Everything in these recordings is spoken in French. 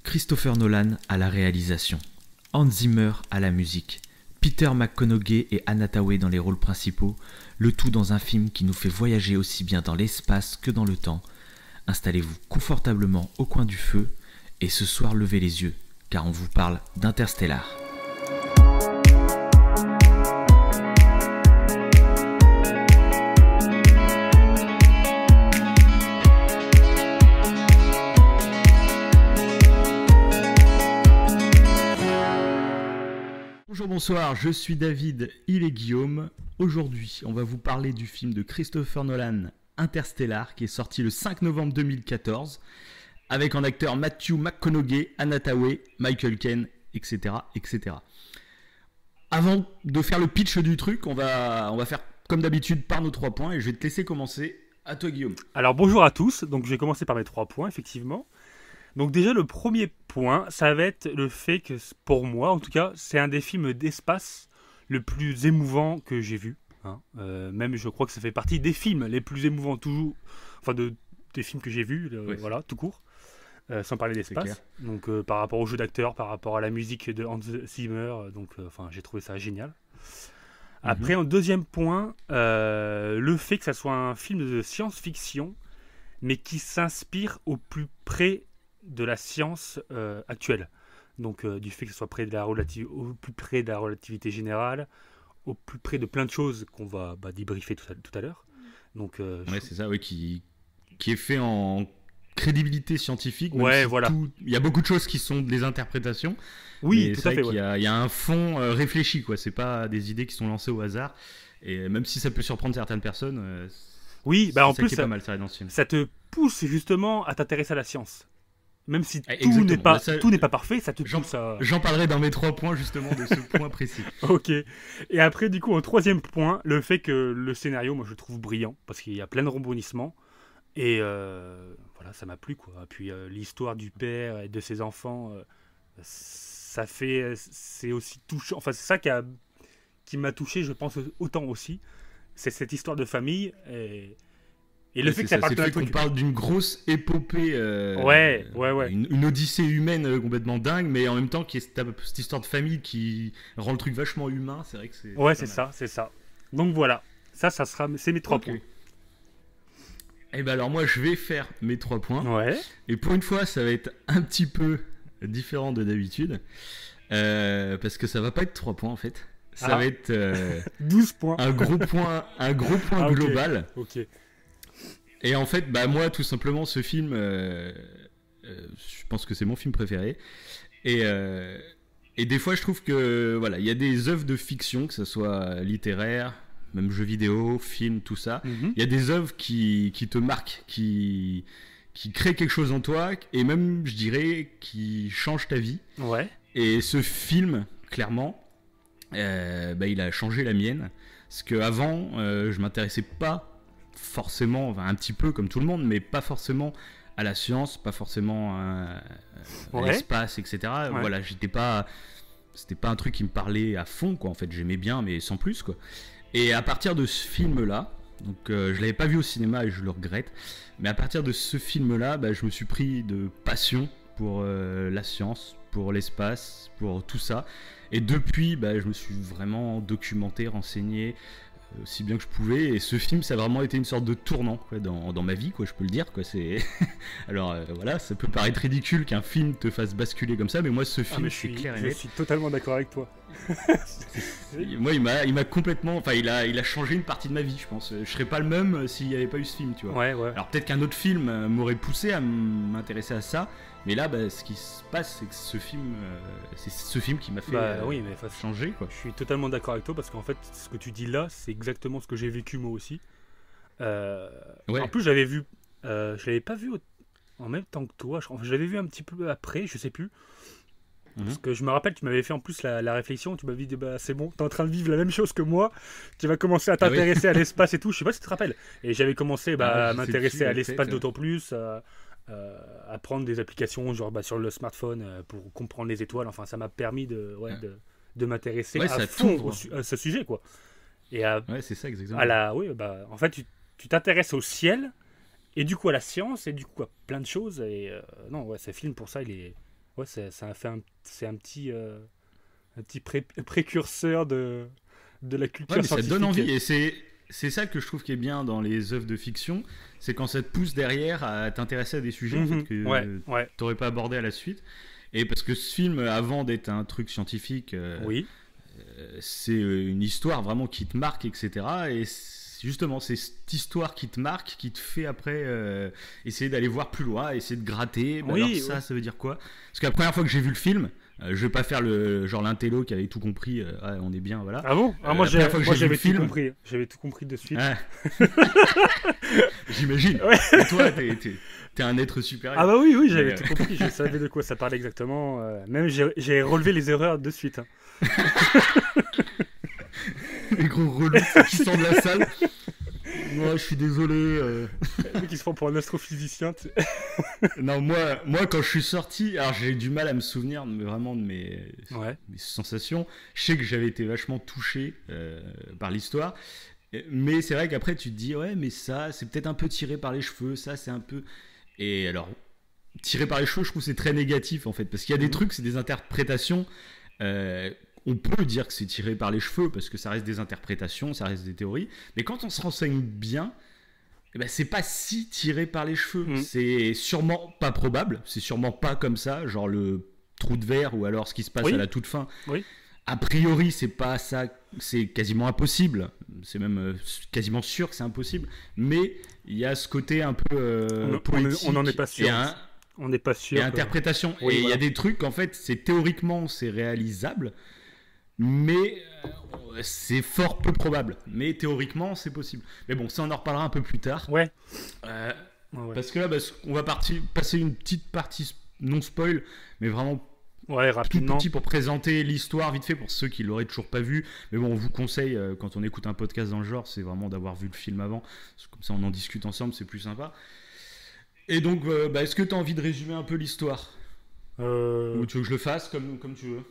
Christopher Nolan à la réalisation, Hans Zimmer à la musique, Peter McConaughey et Anna Thaoué dans les rôles principaux, le tout dans un film qui nous fait voyager aussi bien dans l'espace que dans le temps. Installez-vous confortablement au coin du feu et ce soir levez les yeux, car on vous parle d'Interstellar. Bonjour, bonsoir, je suis David, il est Guillaume. Aujourd'hui, on va vous parler du film de Christopher Nolan, Interstellar, qui est sorti le 5 novembre 2014, avec en acteur Matthew McConaughey, Anna Thaoué, Michael Caine, etc., etc. Avant de faire le pitch du truc, on va faire comme d'habitude par nos 3 points, et je vais te laisser commencer. À toi, Guillaume. Alors bonjour à tous, donc je vais commencer par mes 3 points, effectivement. Donc déjà le premier point, ça va être le fait que pour moi en tout cas, c'est un des films d'espace le plus émouvant que j'ai vu. Même je crois que ça fait partie des films les plus émouvants toujours, enfin des films que j'ai vus, oui. Voilà, tout court, sans parler d'espace. Donc par rapport au jeu d'acteur, par rapport à la musique de Hans Zimmer, j'ai trouvé ça génial. Après en deuxième point, le fait que ça soit un film de science-fiction, mais qui s'inspire au plus près de la science actuelle, donc du fait que ce soit au plus près de la relativité générale, au plus près de plein de choses qu'on va débriefer tout à l'heure. Donc c'est ça, oui, qui est fait en crédibilité scientifique. Ouais, voilà. Il y a beaucoup de choses qui sont des interprétations. Oui, tout à fait. Il y a un fond réfléchi, quoi. C'est pas des idées qui sont lancées au hasard. Et même si ça peut surprendre certaines personnes, oui, en plus, pas mal, ça, dans ce film. Ça te pousse justement à t'intéresser à la science. Même si tout n'est pas parfait, ça te pousse à... J'en parlerai dans mes 3 points, justement, de ce point précis. Ok. Et après, du coup, en troisième point, le fait que le scénario, moi, je le trouve brillant, parce qu'il y a plein de rebondissements. Et voilà, ça m'a plu, quoi. Puis l'histoire du père et de ses enfants, c'est aussi touchant. Enfin, c'est ça qui m'a touché, je pense, autant aussi. C'est cette histoire de famille et le fait que ça parle qu'on parle d'une grosse épopée, une odyssée humaine complètement dingue, mais en même temps qui est cette histoire de famille qui rend le truc vachement humain. C'est vrai que c'est... Ouais, c'est ça. Donc voilà, c'est mes 3 points. Et ben alors moi je vais faire mes 3 points. Ouais. Et pour une fois ça va être un petit peu différent de d'habitude, parce que ça va pas être 3 points en fait. Ça va être 12 points. Un gros point global. Ok. Et en fait, moi, tout simplement, ce film, je pense que c'est mon film préféré. Et des fois, je trouve que, voilà, il y a des œuvres de fiction, que ce soit littéraire, même jeux vidéo, film, tout ça. Il y a des œuvres qui te marquent, qui créent quelque chose en toi, et même, je dirais, qui changent ta vie. Ouais. Et ce film, clairement, il a changé la mienne. Parce qu'avant, je m'intéressais pas forcément, un petit peu comme tout le monde, mais pas forcément à la science, pas forcément à l'espace, etc. Ouais. Voilà, c'était pas un truc qui me parlait à fond, quoi. En fait, j'aimais bien, mais sans plus, quoi. Et à partir de ce film-là, donc je l'avais pas vu au cinéma et je le regrette, mais à partir de ce film-là, je me suis pris de passion pour la science, pour l'espace, pour tout ça. Et depuis, je me suis vraiment documenté, renseigné aussi bien que je pouvais, et ce film ça a vraiment été une sorte de tournant, quoi, dans ma vie, quoi, je peux le dire, quoi. Alors voilà, ça peut paraître ridicule qu'un film te fasse basculer comme ça, mais moi ce film c'est clair et net. Je suis totalement d'accord avec toi. Moi il m'a complètement, il a changé une partie de ma vie, je pense. Je serais pas le même s'il n'y avait pas eu ce film, tu vois. Ouais. Alors peut-être qu'un autre film m'aurait poussé à m'intéresser à ça, mais là ce qui se passe c'est que c'est ce film qui m'a fait changer, quoi. Je suis totalement d'accord avec toi, parce qu'en fait ce que tu dis là c'est exactement ce que j'ai vécu moi aussi. En plus j'avais vu, je l'avais pas vu en même temps que toi, je l'avais vu un petit peu après, je sais plus. Parce que je me rappelle, tu m'avais fait en plus la réflexion, tu m'avais dit c'est bon, t'es en train de vivre la même chose que moi, tu vas commencer à t'intéresser à l'espace et tout, je sais pas si tu te rappelles. Et j'avais commencé à m'intéresser à l'espace d'autant plus, à prendre des applications genre sur le smartphone pour comprendre les étoiles, enfin ça m'a permis de m'intéresser à fond à ce sujet, quoi. Et c'est ça exactement. En fait tu t'intéresses au ciel et du coup à la science et du coup à plein de choses, et ce film pour ça il est Ouais, c'est un petit précurseur de la culture Ouais, mais ça te scientifique. donne envie, et c'est ça que je trouve qui est bien dans les œuvres de fiction, c'est quand ça te pousse derrière à t'intéresser à des sujets en fait, que Ouais. t'aurais pas abordé à la suite. Et parce que ce film, avant d'être un truc scientifique, Oui. c'est une histoire vraiment qui te marque, etc. Et justement, c'est cette histoire qui te marque, qui te fait après essayer d'aller voir plus loin, essayer de gratter. Bah Oui, alors ça veut dire quoi? Parce que la première fois que j'ai vu le film, je vais pas faire le genre l'intello qui avait tout compris, ouais, on est bien, voilà. Ah bon? Moi, La première fois que j'ai vu j'avais le tout film, compris. J'avais tout compris de suite. ah, j'imagine. Ouais. Et toi, t'es un être supérieur. Ah bah oui, j'avais Mais, tout compris. Je savais de quoi ça parlait exactement. Même j'ai relevé les erreurs de suite. Hein. les gros relous qui sortent de la salle. Moi, je suis désolé. Le mec qui se prend pour un astrophysicien. Tu sais. Non, moi, quand je suis sorti, alors j'ai du mal à me souvenir vraiment de mes sensations. Je sais que j'avais été vachement touché par l'histoire. Mais c'est vrai qu'après, tu te dis, ouais, mais ça, c'est peut-être un peu tiré par les cheveux. Ça, c'est un peu. Et alors, tiré par les cheveux, je trouve que c'est très négatif, en fait. Parce qu'il y a des trucs, c'est des interprétations. On peut dire que c'est tiré par les cheveux, parce que ça reste des interprétations, ça reste des théories. Mais quand on se renseigne bien, eh ben, c'est pas si tiré par les cheveux. C'est sûrement pas probable. C'est sûrement pas comme ça, genre le trou de verre ou alors ce qui se passe à la toute fin. Oui. A priori, c'est pas ça, c'est quasiment impossible. C'est même quasiment sûr que c'est impossible. Mais il y a ce côté un peu poétique. On n'en est pas sûr. On n'est pas sûr. Et interprétation. Oui, et il y a des trucs, en fait, c'est théoriquement, c'est réalisable. Mais c'est fort peu probable. Mais théoriquement, c'est possible. Mais bon, ça, on en reparlera un peu plus tard. Ouais. Parce que là, on va passer une petite partie non spoil, mais vraiment rapidement. tout petit pour présenter l'histoire vite fait pour ceux qui l'auraient toujours pas vu. Mais bon, on vous conseille, quand on écoute un podcast dans le genre, c'est vraiment d'avoir vu le film avant. Comme ça, on en discute ensemble, c'est plus sympa. Et donc, est-ce que tu as envie de résumer un peu l'histoire Ou tu veux que je le fasse comme tu veux?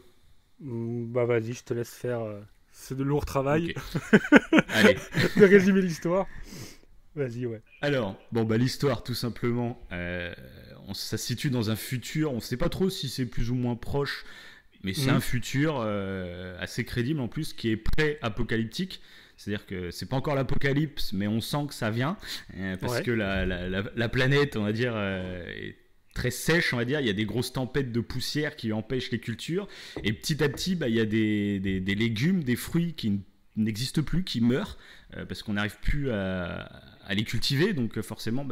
Bah vas-y, je te laisse faire. C'est de lourd travail. Okay. Allez. De résumer l'histoire. Vas-y, ouais. Alors, l'histoire, tout simplement, ça se situe dans un futur. On ne sait pas trop si c'est plus ou moins proche, mais c'est un futur assez crédible en plus, qui est pré-apocalyptique. C'est-à-dire que c'est pas encore l'apocalypse, mais on sent que ça vient, parce que la planète, on va dire, est très sèche, on va dire. Il y a des grosses tempêtes de poussière qui empêchent les cultures, et petit à petit, il y a des légumes, des fruits qui n'existent plus, qui meurent, parce qu'on n'arrive plus à les cultiver, donc forcément,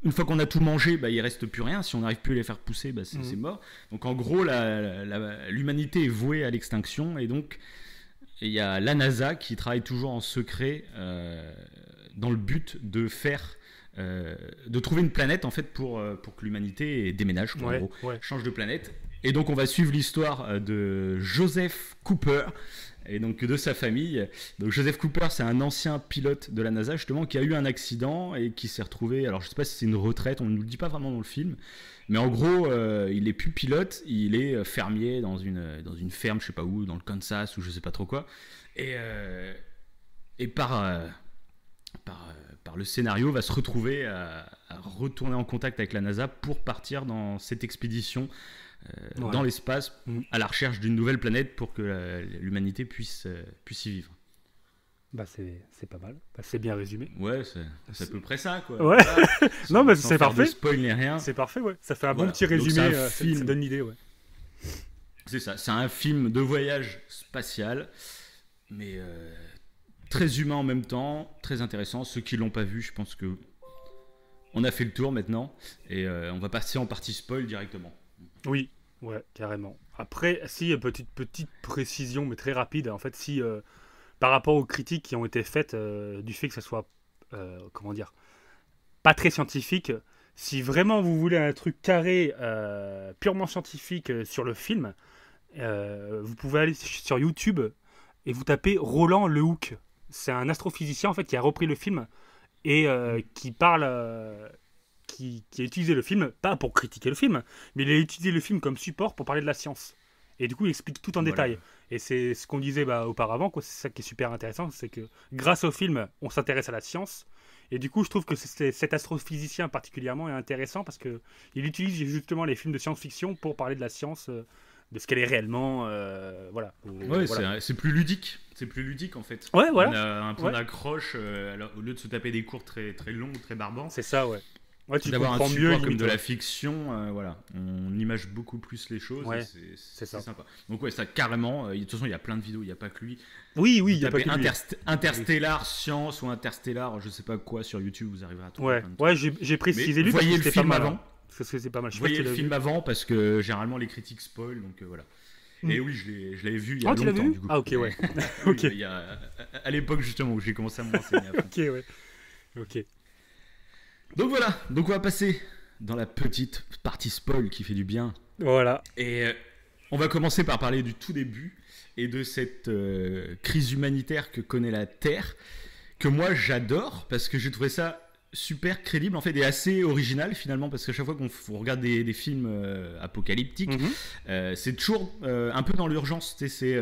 une fois qu'on a tout mangé, il reste plus rien. Si on n'arrive plus à les faire pousser, c'est mort. Donc en gros, l'humanité est vouée à l'extinction, et donc il y a la NASA qui travaille toujours en secret dans le but de de trouver une planète en fait pour que l'humanité déménage, en gros, change de planète. Et donc on va suivre l'histoire de Joseph Cooper et donc de sa famille. Donc Joseph Cooper, c'est un ancien pilote de la NASA justement qui a eu un accident et qui s'est retrouvé, alors je sais pas si c'est une retraite, on ne nous le dit pas vraiment dans le film, mais en gros il est plus pilote, il est fermier dans une ferme, je sais pas où, dans le Kansas ou je sais pas trop quoi, et par le scénario va se retrouver à retourner en contact avec la NASA pour partir dans cette expédition dans l'espace à la recherche d'une nouvelle planète pour que l'humanité puisse y vivre. C'est pas mal. C'est bien résumé. Ouais, c'est à peu près ça, quoi. Ouais. Voilà. Non, mais c'est parfait. Sans spoil ni rien. C'est parfait, ouais. Ça fait un bon petit résumé. Ça donne l'idée, ouais. C'est ça. C'est un film de voyage spatial, mais très humain en même temps, très intéressant. Ceux qui l'ont pas vu, je pense que on a fait le tour maintenant, et on va passer en partie spoil directement. Oui, ouais, carrément. Après, si petite précision, mais très rapide. En fait, si par rapport aux critiques qui ont été faites du fait que ça soit, comment dire, pas très scientifique, si vraiment vous voulez un truc carré, purement scientifique sur le film, vous pouvez aller sur YouTube et vous tapez Roland Lehoucq. C'est un astrophysicien en fait qui a repris le film et qui parle, qui a utilisé le film, pas pour critiquer le film, mais il a utilisé le film comme support pour parler de la science. Et du coup, il explique tout en détail. Et c'est ce qu'on disait auparavant, quoi. C'est ça qui est super intéressant, c'est que grâce au film, on s'intéresse à la science. Et du coup, je trouve que cet astrophysicien particulièrement est intéressant parce qu'il utilise justement les films de science-fiction pour parler de la science, de ce qu'elle est réellement. Voilà. Ouais, voilà. c'est plus ludique. C'est plus ludique en fait. Ouais, voilà. On a un point d'accroche, au lieu de se taper des cours très, très longs, très barbants. C'est ça, ouais. Ouais, tu d'avoir un comprends support mieux comme de la fiction, voilà, on image beaucoup plus les choses. Ouais, c'est sympa. Donc ouais, ça carrément. De toute façon, il y a plein de vidéos, il n'y a pas que lui. Oui, il y a pas que lui. Interstellar science ou Interstellar, je sais pas quoi sur YouTube, vous arriverez à trouver. Ouais, j'ai précisé lui. Voyez le film avant. Parce que c'est pas mal. Voyez le film avant parce que généralement les critiques spoil, donc voilà. Et oui, je l'avais vu il y a longtemps du coup. Ah ok, ouais. Ok. Il y a, à l'époque justement où j'ai commencé à me renseigner. Ok, ouais. Ok. Donc voilà, donc on va passer dans la petite partie spoil qui fait du bien. Voilà. Et on va commencer par parler du tout début et de cette crise humanitaire que connaît la Terre, que moi j'adore parce que j'ai trouvé ça super crédible en fait et assez original finalement, parce qu'à chaque fois qu'on regarde des films apocalyptiques, c'est toujours un peu dans l'urgence, tu sais, c'est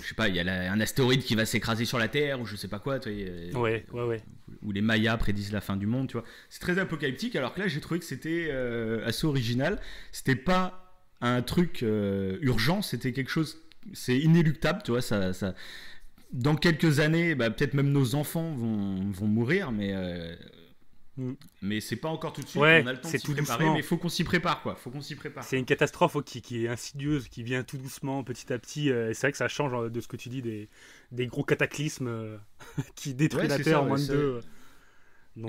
je sais pas, il y a un astéroïde qui va s'écraser sur la Terre ou je sais pas quoi, tu vois, ouais. où les Mayas prédisent la fin du monde, tu vois. C'est très apocalyptique, alors que là j'ai trouvé que c'était assez original. C'était pas un truc urgent, c'était quelque chose, c'est inéluctable, tu vois, ça dans quelques années, peut-être même nos enfants vont mourir, mais c'est pas encore tout de suite. Ouais, on a le temps de s'y tout préparer, doucement. mais il faut qu'on s'y prépare, quoi. Faut qu'on s'y prépare. C'est une catastrophe qui est insidieuse, qui vient tout doucement, petit à petit. Et c'est vrai que ça change de ce que tu dis, des gros cataclysmes qui détruisent la Terre en moins de deux.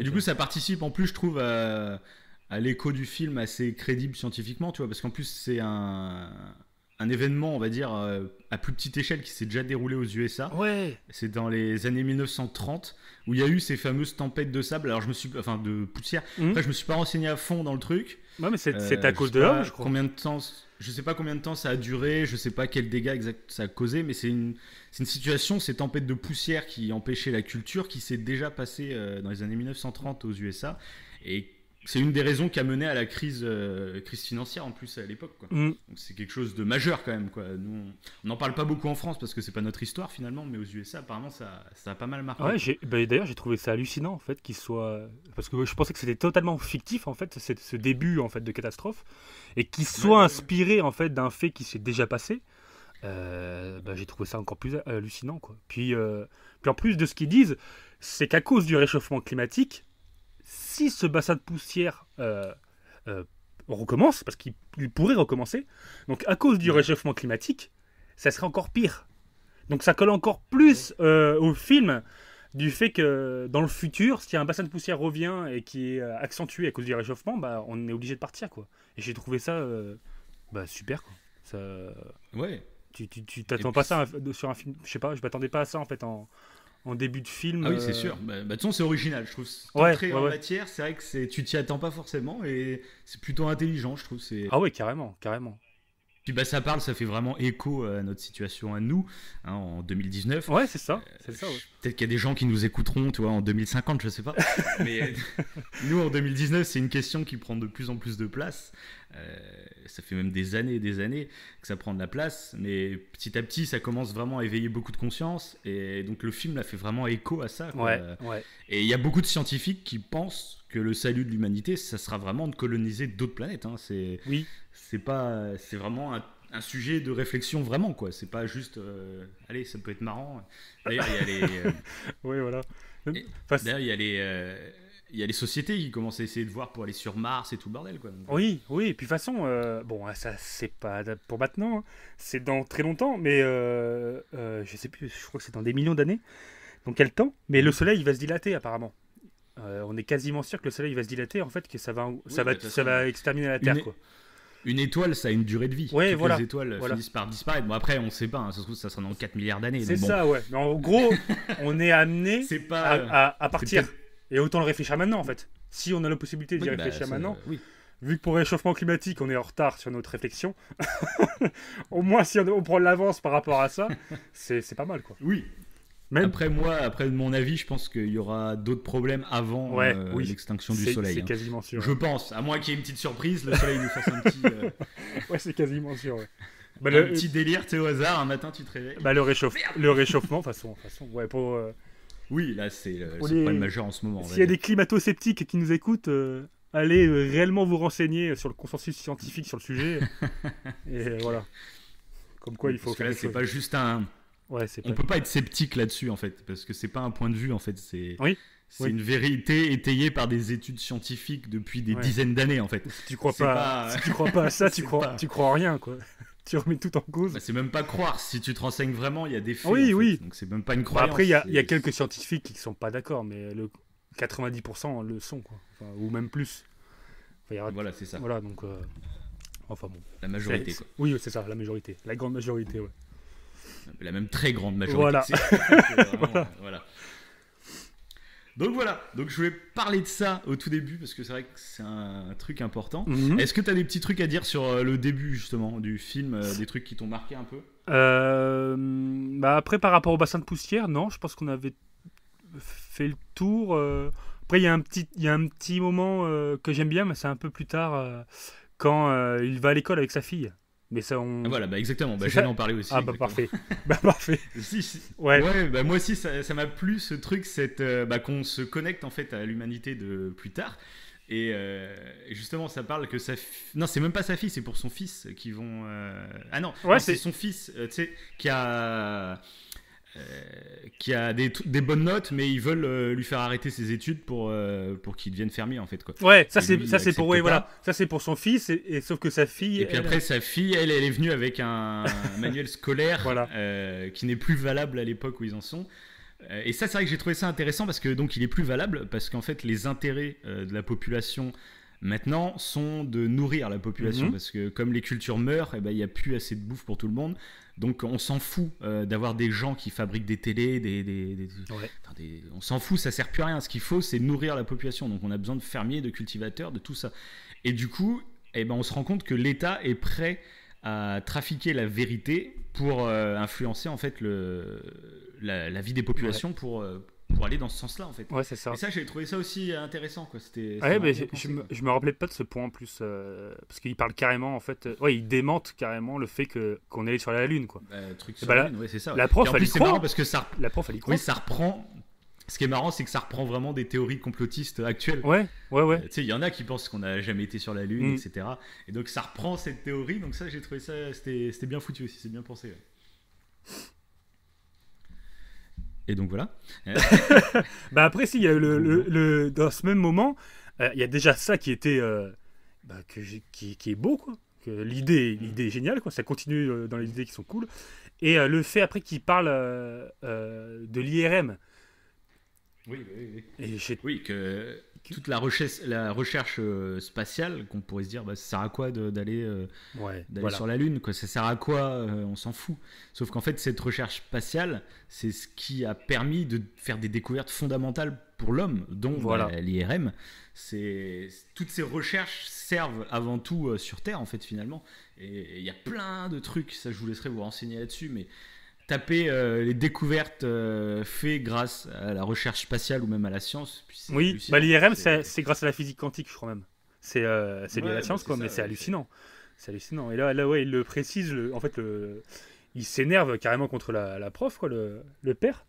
Et du coup, ça participe en plus, je trouve, à l'écho du film assez crédible scientifiquement, tu vois, parce qu'en plus, c'est un événement, on va dire, à plus petite échelle qui s'est déjà déroulé aux USA. Ouais. C'est dans les années 1930 où il y a eu ces fameuses tempêtes de sable. Alors de poussière. Après, je me suis pas renseigné à fond dans le truc. Ouais, mais c'est à cause de l'homme, je crois. Combien de temps Je sais pas combien de temps ça a duré. Je sais pas quels dégâts exacts ça a causé, mais c'est une situation, ces tempêtes de poussière qui empêchaient la culture, qui s'est déjà passée dans les années 1930 aux USA et c'est une des raisons qui a mené à la crise financière en plus à l'époque, quoi. Donc c'est quelque chose de majeur quand même, quoi. Nous, on n'en parle pas beaucoup en France parce que c'est pas notre histoire finalement, mais aux USA apparemment ça a pas mal marqué. Ouais, d'ailleurs j'ai trouvé ça hallucinant en fait qu'il soit, parce que je pensais que c'était totalement fictif en fait, ce début en fait de catastrophe, et qu'il soit inspiré en fait d'un fait qui s'est déjà passé. J'ai trouvé ça encore plus hallucinant, quoi. Puis en plus de ce qu'ils disent, c'est qu'à cause du réchauffement climatique, si ce bassin de poussière recommence, parce qu'il pourrait recommencer, donc à cause du réchauffement climatique, ça serait encore pire. Donc ça colle encore plus au film du fait que dans le futur, si un bassin de poussière revient et qui est accentué à cause du réchauffement, on est obligé de partir, quoi. Et j'ai trouvé ça super, quoi. Ça... Ouais. Tu t'attends pas ça sur un film, je sais pas, je m'attendais pas à ça en fait en début de film. Ah oui, c'est sûr. De toute façon, c'est original, je trouve. En matière, c'est vrai que tu t'y attends pas forcément et c'est plutôt intelligent, je trouve. Ah ouais, carrément. Puis ça fait vraiment écho à notre situation à nous, hein, en 2019. Ouais, c'est ça. Ouais. Peut-être qu'il y a des gens qui nous écouteront, tu vois, en 2050, je sais pas. Mais nous, en 2019, c'est une question qui prend de plus en plus de place. Ça fait même des années et des années que ça prend de la place, mais petit à petit, ça commence vraiment à éveiller beaucoup de conscience. Et donc le film là fait vraiment écho à ça, quoi. Ouais. Et il y a beaucoup de scientifiques qui pensent que le salut de l'humanité, ça sera vraiment de coloniser d'autres planètes, hein. C'est vraiment un sujet de réflexion vraiment, quoi. C'est pas juste allez, ça peut être marrant. D'ailleurs il y a les oui, voilà. D'ailleurs il y a les sociétés qui commencent à essayer de voir pour aller sur Mars et tout le bordel, quoi. Donc, oui, et puis de toute façon ça c'est pas pour maintenant, hein. C'est dans très longtemps, mais je sais plus, je crois que c'est dans des millions d'années. Donc quel temps, mais le soleil il va se dilater apparemment. On est quasiment sûr que le soleil va se dilater, en fait, que ça va exterminer la Terre, quoi. Une étoile, ça a une durée de vie. Ouais, toutes les étoiles finissent par disparaître. Bon, après, on sait pas, hein, ça se trouve, ça sera dans 4 milliards d'années. C'est ça, ouais. Mais en gros, on est amené à partir. Et autant le réfléchir maintenant, en fait. Si on a la possibilité d'y réfléchir maintenant, vu que pour le réchauffement climatique, on est en retard sur notre réflexion, au moins si on prend l'avance par rapport à ça, c'est pas mal, quoi. Oui. Après mon avis, je pense qu'il y aura d'autres problèmes avant l'extinction du soleil. C'est quasiment sûr. Je pense, à moins qu'il y ait une petite surprise, le soleil nous fasse un petit. Ouais, c'est quasiment sûr. Ouais. Un petit délire, tu sais, au hasard, un matin tu te réveilles. Le réchauffement, façon, ouais, Oui, là, c'est le Pour les- problème majeur en ce moment. on va S'il y a dire. des climato-sceptiques qui nous écoutent, allez réellement vous renseigner sur le consensus scientifique sur le sujet. Et voilà. Comme quoi, Oui, il faut parce que faire là, des c'est choses. pas juste un. Ouais, c'est On pas. peut pas être sceptique là-dessus, en fait, parce que c'est pas un point de vue, en fait. Oui, C'est oui. une vérité étayée par des études scientifiques depuis des Ouais. dizaines d'années, en fait. Si tu crois C'est pas, pas. si tu crois pas à ça, c'est tu crois en rien, quoi. Tu remets tout en cause. Bah, c'est même pas croire. Si tu te renseignes vraiment, il y a des faits. Oui, en fait. oui. Donc c'est même pas une Bon, croyance. après, il y a c'est- quelques scientifiques qui sont pas d'accord, mais le 90% le sont, quoi. Enfin, ou même plus. Enfin, il y aura- Voilà, c'est ça. Voilà, donc. Enfin bon. La majorité, C'est- quoi. Oui, c'est ça, la majorité. La grande majorité, ouais. La même très grande majorité. Voilà. C'est vraiment- Voilà. voilà. Donc voilà. Donc je voulais parler de ça au tout début parce que c'est vrai que c'est un truc important. Mhm. Est-ce que tu as des petits trucs à dire sur le début justement du film, des trucs qui t'ont marqué un peu? Bah après, par rapport au bassin de poussière, non, je pense qu'on avait fait le tour. Après, il y a un petit moment que j'aime bien, mais c'est un peu plus tard, quand il va à l'école avec sa fille. Mais ça, on... Ah, voilà, bah exactement. Bah, C'est j'allais ça en parler aussi. Ah bah exactement. parfait. Bah parfait. Si, si. Ouais. Ouais, bah moi aussi ça m'a plu ce truc, bah, qu'on se connecte en fait à l'humanité de plus tard. Et justement, ça parle que non, c'est même pas sa fille, c'est pour son fils qui vont. Ah non, Ouais, non, c'est c'est- son fils, tu sais, qui a des bonnes notes, mais ils veulent lui faire arrêter ses études pour qu'il devienne fermier en fait quoi. Ouais, Et lui, il ça c'est pour accepte ouais, pas. voilà. Ça c'est pour son fils et sauf que sa fille Et puis elle- après, sa fille, elle est venue avec un manuel scolaire Voilà. qui n'est plus valable à l'époque où ils en sont. Et ça, c'est vrai que j'ai trouvé ça intéressant parce que donc il est plus valable parce qu'en fait, les intérêts de la population maintenant sont de nourrir la population Mhm. parce que comme les cultures meurent, eh ben, il n'y a plus assez de bouffe pour tout le monde. Donc on s'en fout d'avoir des gens qui fabriquent des télés, Ouais. on s'en fout, ça sert plus à rien. Ce qu'il faut, c'est nourrir la population. Donc on a besoin de fermiers, de cultivateurs, de tout ça. Et du coup, eh ben, on se rend compte que l'État est prêt à trafiquer la vérité pour influencer en fait la vie des populations pour aller dans ce sens-là en fait. Ouais, c'est ça. Et ça, j'ai trouvé ça aussi intéressant quoi. C'était Ouais, vraiment mais bien pensé, quoi. je me rappelais pas de ce point en plus parce qu'il parle carrément en fait ouais, il démente carrément le fait que qu'on allait sur la lune quoi. Bah, truc Et sur bah, la la- lune, ouais, c'est ça. la Ouais. prof, Et en elle plus, y c'est croit. marrant parce que ça, La prof elle y croit. oui, ça reprend. Ce qui est marrant, c'est que ça reprend vraiment des théories complotistes actuelles. Ouais, ouais. Tu sais, il y en a qui pensent qu'on n'a jamais été sur la Lune, Mm. etc. Et donc ça reprend cette théorie. Donc ça, j'ai trouvé ça, c'était bien foutu aussi, c'est bien pensé. Ouais. Et donc voilà. Bah après si il y a dans ce même moment, il y a déjà ça qui était qui est beau quoi. Que l'idée est géniale quoi, ça continue dans les idées qui sont cool et le fait après qu'il parle de l'IRM Oui, oui, oui. et j'ai Oui, que toute la recherche spatiale, qu'on pourrait se dire, bah, ça sert à quoi d'aller ouais, d'aller voilà. sur la Lune quoi. Ça sert à quoi on s'en fout. Sauf qu'en fait, cette recherche spatiale, c'est ce qui a permis de faire des découvertes fondamentales pour l'homme, dont Voilà. l'IRM. Toutes ces recherches servent avant tout sur Terre, en fait, finalement. Et il y a plein de trucs, ça je vous laisserai vous renseigner là-dessus, mais taper les découvertes faites grâce à la recherche spatiale ou même à la science. Puis c'est Oui, hallucinant. bah l'IRM c'est grâce à la physique quantique je crois même. C'est lié à Ouais, la science bah, quoi, c'est mais ça, c'est ouais, hallucinant. C'est hallucinant. Et là ouais, il le précise, en fait il s'énerve carrément contre la prof quoi, le père.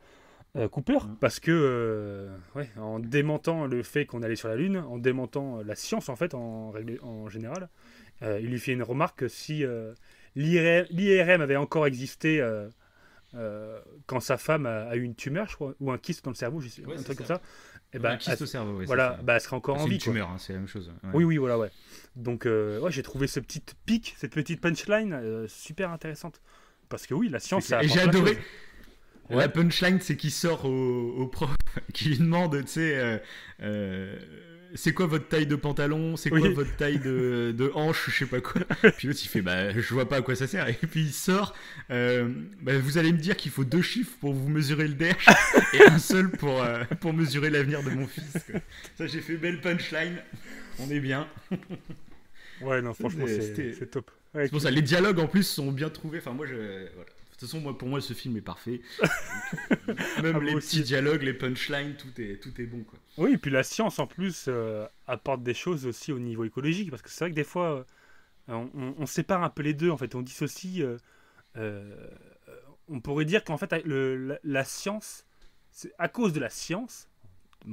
Cooper, Mhm. parce que ouais, en démentant le fait qu'on allait sur la Lune, en démentant la science en fait en général, il lui fait une remarque que si l'IRM avait encore existé quand sa femme a eu une tumeur, je crois, ou un kyste dans le cerveau, Ouais, un c'est truc comme ça. ça, et ben un kyste au cerveau, ouais, voilà, c'est ça. bah, elle serait encore en C'est vie. une Quoi. tumeur, hein, c'est la même chose. Ouais. Oui, voilà, ouais. Donc, ouais, j'ai trouvé ce petit pic, cette petite punchline super intéressante. Parce que oui, la science, ça Et apporte j'ai plein de adoré. choses. La Ouais. punchline, c'est qu'il sort au prof, qui lui demande, tu sais, c'est quoi votre taille de pantalon, c'est quoi Oui. votre taille de hanche, je sais pas quoi. Puis l'autre il fait, bah je vois pas à quoi ça sert. Et puis il sort, bah, vous allez me dire qu'il faut 2 chiffres pour vous mesurer le derche et un seul pour mesurer l'avenir de mon fils. Quoi. Ça j'ai fait belle punchline, on est bien. Ouais, non, franchement, C'était- c'est top. Ouais, C'est pour ça, les dialogues en plus sont bien trouvés. Enfin moi voilà. De toute façon, pour moi, ce film est parfait. Donc, même Ah, les moi petits aussi. dialogues, les punchlines, tout est bon, quoi. Oui, et puis la science en plus apporte des choses aussi au niveau écologique, parce que c'est vrai que des fois on sépare un peu les deux, en fait, on dissocie. On pourrait dire qu'en fait la science c'est à cause de la science,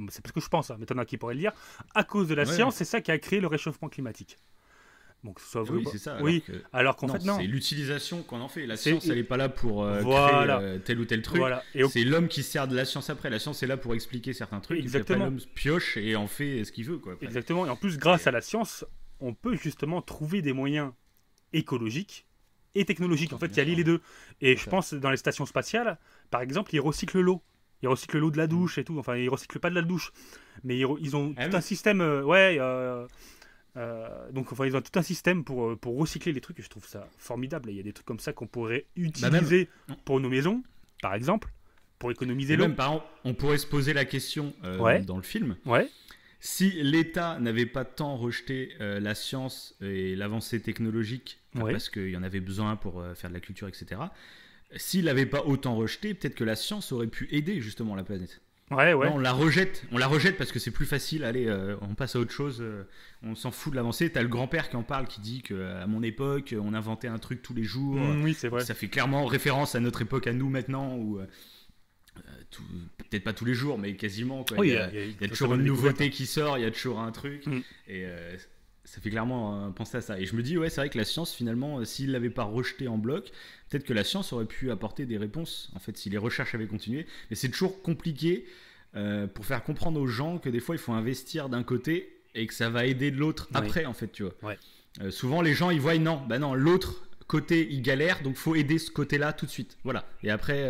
c'est parce que je pense, hein, mais t'en as qui pourraient le dire, à cause de la science, c'est ça qui a créé le réchauffement climatique. Donc, que ce soit Oui, c'est ça. Oui, alors qu'en non, fait, non. C'est l'utilisation qu'on en fait. La science, elle n'est pas là pour Voilà. créer tel ou tel truc. Voilà. C'est l'homme qui sert de la science après. La science est là pour expliquer certains trucs. Exactement. Et puis après, l'homme pioche et en fait ce qu'il veut. Quoi, Exactement. Et en plus, grâce à la science, on peut justement trouver des moyens écologiques et technologiques. En fait, il y a les deux. Et je pense dans les stations spatiales, par exemple, ils recyclent l'eau. Ils recyclent l'eau de la douche et tout. Enfin, ils recyclent pas de la douche, mais ils ont tout un système. Donc, enfin, ils ont tout un système pour recycler les trucs. Et je trouve ça formidable. Et il y a des trucs comme ça qu'on pourrait utiliser pour nos maisons, par exemple, pour économiser l'eau. Même, par exemple, on pourrait se poser la question dans le film. Ouais. Si l'État n'avait pas tant rejeté la science et l'avancée technologique, parce qu'il y en avait besoin pour faire de la culture, etc., s'il n'avait pas autant rejeté, peut-être que la science aurait pu aider justement la planète. Ouais. Non, on la rejette parce que c'est plus facile. Allez, on passe à autre chose. On s'en fout de l'avancée. T'as le grand-père qui en parle, qui dit qu'à mon époque, on inventait un truc tous les jours. Oui, c'est vrai. Ça fait clairement référence à notre époque, à nous maintenant, où peut-être pas tous les jours, mais quasiment. Quoi. Oui, il y a toujours une nouveauté qui sort, il y a toujours un truc. Et ça fait clairement penser à ça. Et je me dis, ouais, c'est vrai que la science, finalement, s'il l'avait pas rejeté en bloc, peut-être que la science aurait pu apporter des réponses, en fait, si les recherches avaient continué. Mais c'est toujours compliqué pour faire comprendre aux gens que des fois, il faut investir d'un côté et que ça va aider de l'autre après, en fait, tu vois. Ouais. Souvent, les gens, ils voient, non, l'autre côté, il galère, donc faut aider ce côté-là tout de suite. Voilà. Et après,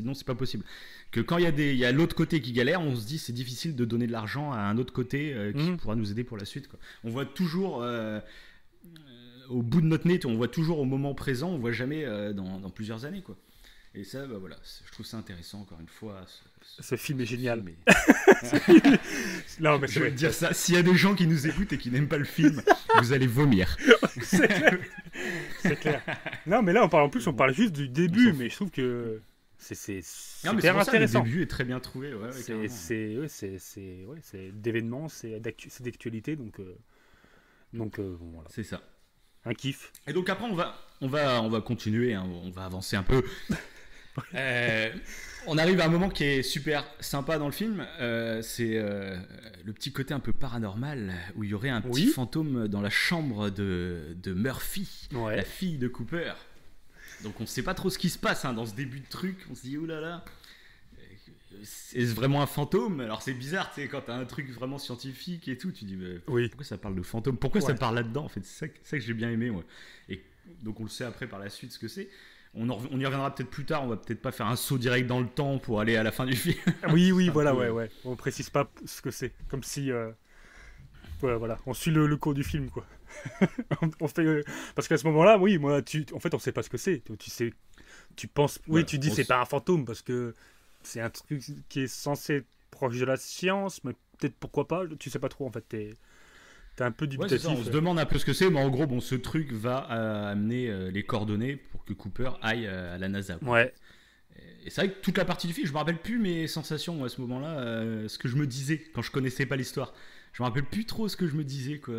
non, c'est pas possible. Que quand il y a l'autre côté qui galère, on se dit c'est difficile de donner de l'argent à un autre côté qui pourra nous aider pour la suite. Quoi. On voit toujours au bout de notre nez, on voit toujours au moment présent, on voit jamais dans plusieurs années. Quoi. Et ça, voilà, je trouve ça intéressant encore une fois. Ce film est génial. Mais... non, mais je veux dire ça. S'il y a des gens qui nous écoutent et qui n'aiment pas le film, vous allez vomir. C'est clair. C'est clair. Non, mais là, on parle juste du début, mais je trouve que c'est super intéressant. Le début est très bien trouvé. Ouais, c'est d'événements, c'est d'actualité, donc voilà. C'est ça. Un kiff. Et donc après, on va continuer, hein, on va avancer un peu. On arrive à un moment qui est super sympa dans le film. C'est le petit côté un peu paranormal où il y aurait un petit fantôme dans la chambre de Murphy, la fille de Cooper. Donc on ne sait pas trop ce qui se passe dans ce début de truc. On se dit oh là là, est-ce vraiment un fantôme? Alors c'est bizarre, tu sais, quand t'as un truc vraiment scientifique et tout, tu dis pourquoi ça parle de fantôme? Pourquoi ça parle là-dedans? En fait, c'est ça que j'ai bien aimé, moi. Et donc on le sait après par la suite ce que c'est. On y reviendra peut-être plus tard. On va peut-être pas faire un saut direct dans le temps pour aller à la fin du film. Oui, voilà, ouais. On précise pas ce que c'est, comme si voilà, on suit le cours du film, quoi. on fait parce qu'à ce moment-là, oui, moi, en fait, on sait pas ce que c'est. Tu penses, tu dis c'est pas un fantôme parce que c'est un truc qui est censé être proche de la science, mais peut-être pourquoi pas. Tu sais pas trop, en fait. T'es un peu dubitatif. On se demande un peu ce que c'est, mais en gros, ce truc va amener les coordonnées pour que Cooper aille à la NASA. Quoi. Ouais. Et c'est vrai que toute la partie du film, je me rappelle plus mes sensations à ce moment-là, ce que je me disais quand je connaissais pas l'histoire. Je me rappelle plus trop ce que je me disais, quoi.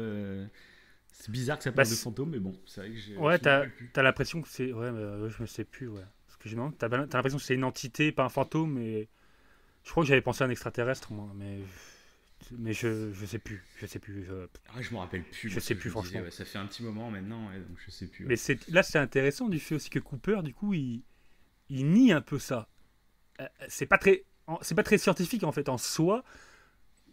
C'est bizarre que ça parle de fantômes, mais bon, c'est vrai que j'ai. Ouais, t'as l'impression que c'est. Ouais, je me sais plus, ouais. Parce que t'as l'impression que c'est une entité, pas un fantôme, mais. Je crois que j'avais pensé à un extraterrestre, moi, mais je sais plus. Je me rappelle plus. Je sais plus, franchement. Ça fait un petit moment maintenant, donc je sais plus. Mais là, c'est intéressant du fait aussi que Cooper, du coup, il nie un peu ça. C'est pas très scientifique, en fait, en soi,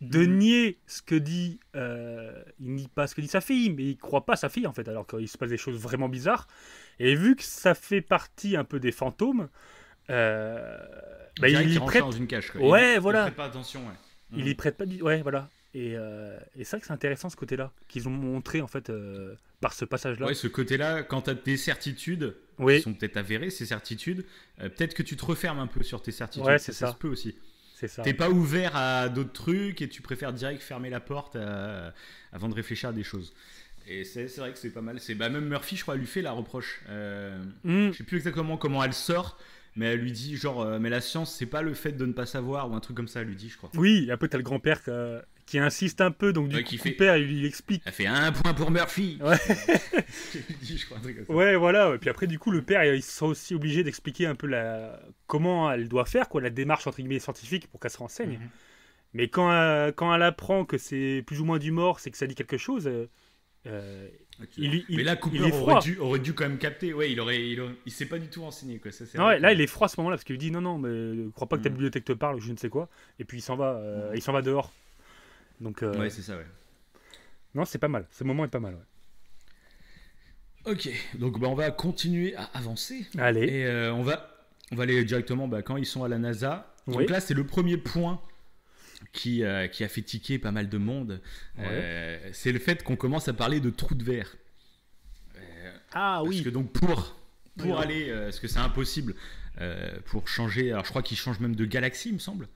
de nier ce que dit. Il nie pas ce que dit sa fille, mais il croit pas sa fille, en fait, alors qu'il se passe des choses vraiment bizarres. Et vu que ça fait partie un peu des fantômes, il y prête dans une cage, quoi. Ouais, voilà. Il prête pas attention, ouais. Il y prête pas ouais, voilà. Et c'est vrai que c'est intéressant ce côté-là qu'ils ont montré en fait par ce passage-là. Ouais, ce côté-là, quand tu as des certitudes qui sont peut-être avérées, ces certitudes, peut-être que tu te refermes un peu sur tes certitudes. Ouais, c'est ça. Ça se peut aussi. C'est ça. T'es pas ouvert à d'autres trucs et tu préfères direct fermer la porte avant de réfléchir à des choses. Et c'est vrai que c'est pas mal. Même Murphy, je crois, lui fait la reproche. Je sais plus exactement comment elle sort. Mais elle lui dit genre mais la science c'est pas le fait de ne pas savoir ou un truc comme ça, elle lui dit, je crois. Oui, un peu t'as le grand-père qui insiste un peu, donc du coup, Cooper, il explique. Elle fait 1 point pour Murphy. Ouais. Je crois, un truc comme ça. Ouais, voilà. Et puis après, du coup, le père, il sera aussi obligé d'expliquer un peu comment elle doit faire, quoi, la démarche entre guillemets scientifique pour qu'elle se renseigne. Mais quand elle apprend que c'est plus ou moins du mort, c'est que ça dit quelque chose. Mais là, Cooper aurait dû quand même capter. Ouais, il s'est pas du tout renseigné, quoi. Ça, non, ouais, là, il est froid à ce moment-là parce qu'il dit non, mais je crois pas que ta bibliothèque te parle, je ne sais quoi. Et puis il s'en va dehors. Donc. Ouais, c'est ça, ouais. Non, c'est pas mal. Ce moment est pas mal, ouais. Ok, donc on va continuer à avancer. Allez. Et on va aller directement quand ils sont à la NASA. Donc là, c'est le premier point qui a fait tiquer pas mal de monde. C'est le fait qu'on commence à parler de trous de verre. Oui. Parce que donc pour aller, parce que c'est impossible pour changer. Alors je crois qu'ils changent même de galaxie, il me semble.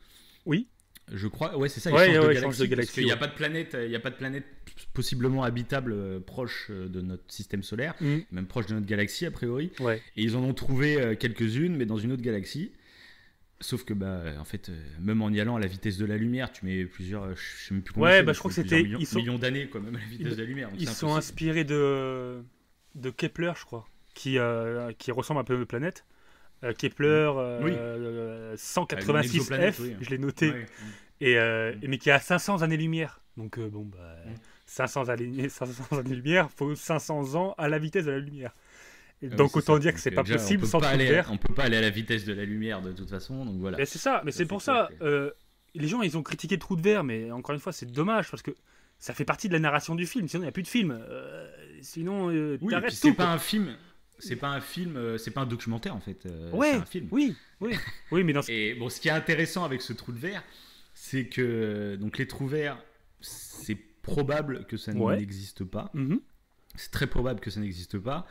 Oui. Je crois, ouais, c'est ça. Ils changent de galaxie. Parce qu'il n'y a pas de planète, possiblement habitable proche de notre système solaire, même proche de notre galaxie a priori. Ouais. Et ils en ont trouvé quelques-unes, mais dans une autre galaxie. Sauf que en fait, même en y allant à la vitesse de la lumière, tu mets plusieurs, je sais même plus combien. Je crois que c'était millions d'années, quoi, même à la vitesse de la lumière. Ils sont inspirés de Kepler, je crois, qui ressemble un peu à une planète. Kepler 186F, je l'ai noté, mais qui a 500 années-lumière. Donc 500 années-lumière, il faut 500 ans à la vitesse de la lumière. Donc autant dire que c'est pas possible sans trou de verre. On peut pas aller à la vitesse de la lumière de toute façon, donc voilà. Et c'est ça, mais c'est pour ça. Les gens, ils ont critiqué le trou de verre, mais encore une fois, c'est dommage parce que ça fait partie de la narration du film. Sinon, il n'y a plus de film. Sinon, t'arrêtes tout. C'est pas un film. C'est pas un film, c'est pas un documentaire en fait. Ouais, c'est un film. Oui, mais dans Et bon, ce qui est intéressant avec ce trou de verre, c'est que donc les trous verts, c'est probable que ça n'existe pas. C'est très probable que ça n'existe pas.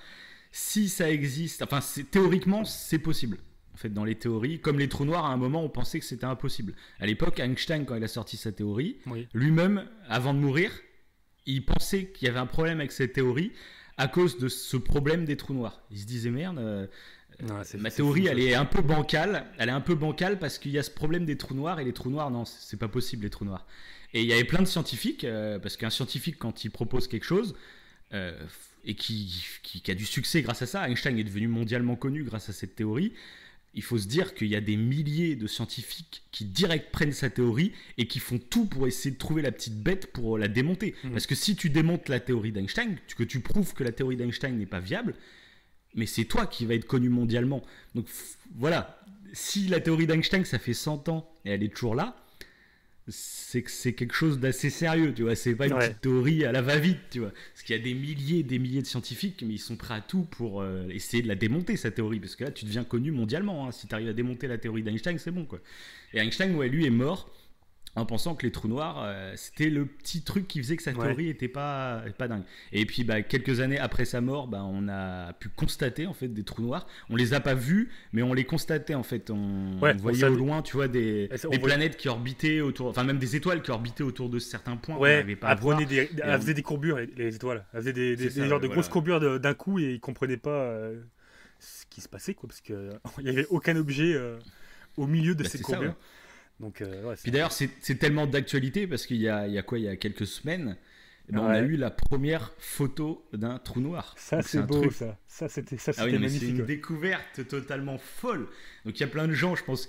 Si ça existe, enfin théoriquement, c'est possible. En fait, dans les théories, comme les trous noirs, à un moment, on pensait que c'était impossible. À l'époque, Einstein, quand il a sorti sa théorie, lui-même, avant de mourir, il pensait qu'il y avait un problème avec cette théorie à cause de ce problème des trous noirs. Il se disait merde, ma théorie, elle est un peu bancale. Elle est un peu bancale parce qu'il y a ce problème des trous noirs et les trous noirs, non, c'est pas possible les trous noirs. Et il y avait plein de scientifiques, parce qu'un scientifique, quand il propose quelque chose et qui a du succès grâce à ça, Einstein est devenu mondialement connu grâce à cette théorie. Il faut se dire qu'il y a des milliers de scientifiques qui direct prennent sa théorie et qui font tout pour essayer de trouver la petite bête pour la démonter. Parce que si tu démontes la théorie d'Einstein, que tu prouves que la théorie d'Einstein n'est pas viable, mais c'est toi qui vas être connu mondialement. Donc voilà, si la théorie d'Einstein, ça fait 100 ans et elle est toujours là, c'est que c'est quelque chose d'assez sérieux, tu vois. C'est pas une petite théorie à la va-vite, tu vois. Parce qu'il y a des milliers de scientifiques, mais ils sont prêts à tout pour essayer de la démonter, sa théorie. Parce que là, tu deviens connu mondialement. Hein. Si tu arrives à démonter la théorie d'Einstein, c'est bon, quoi. Et Einstein, lui, est mort en pensant que les trous noirs, c'était le petit truc qui faisait que sa théorie était pas dingue. Et puis, quelques années après sa mort, on a pu constater, en fait, des trous noirs. On les a pas vus, mais on les constatait, en fait. On voyait au loin, tu vois, des planètes qui orbitaient autour... Enfin, même des étoiles qui orbitaient autour de certains points qu'on n'avait pas à voir. Elles faisaient des courbures, les étoiles. Elles faisaient des genres de grosses courbures d'un coup, et ils comprenaient pas ce qui se passait, quoi, parce qu'il n'y avait aucun objet au milieu de ces courbures. Donc, puis d'ailleurs, c'est tellement d'actualité parce qu'il y a quelques semaines, on a eu la première photo d'un trou noir. Ça, c'est beau, ça. Ça, c'était magnifique. C'est une découverte totalement folle. Donc, il y a plein de gens, je pense,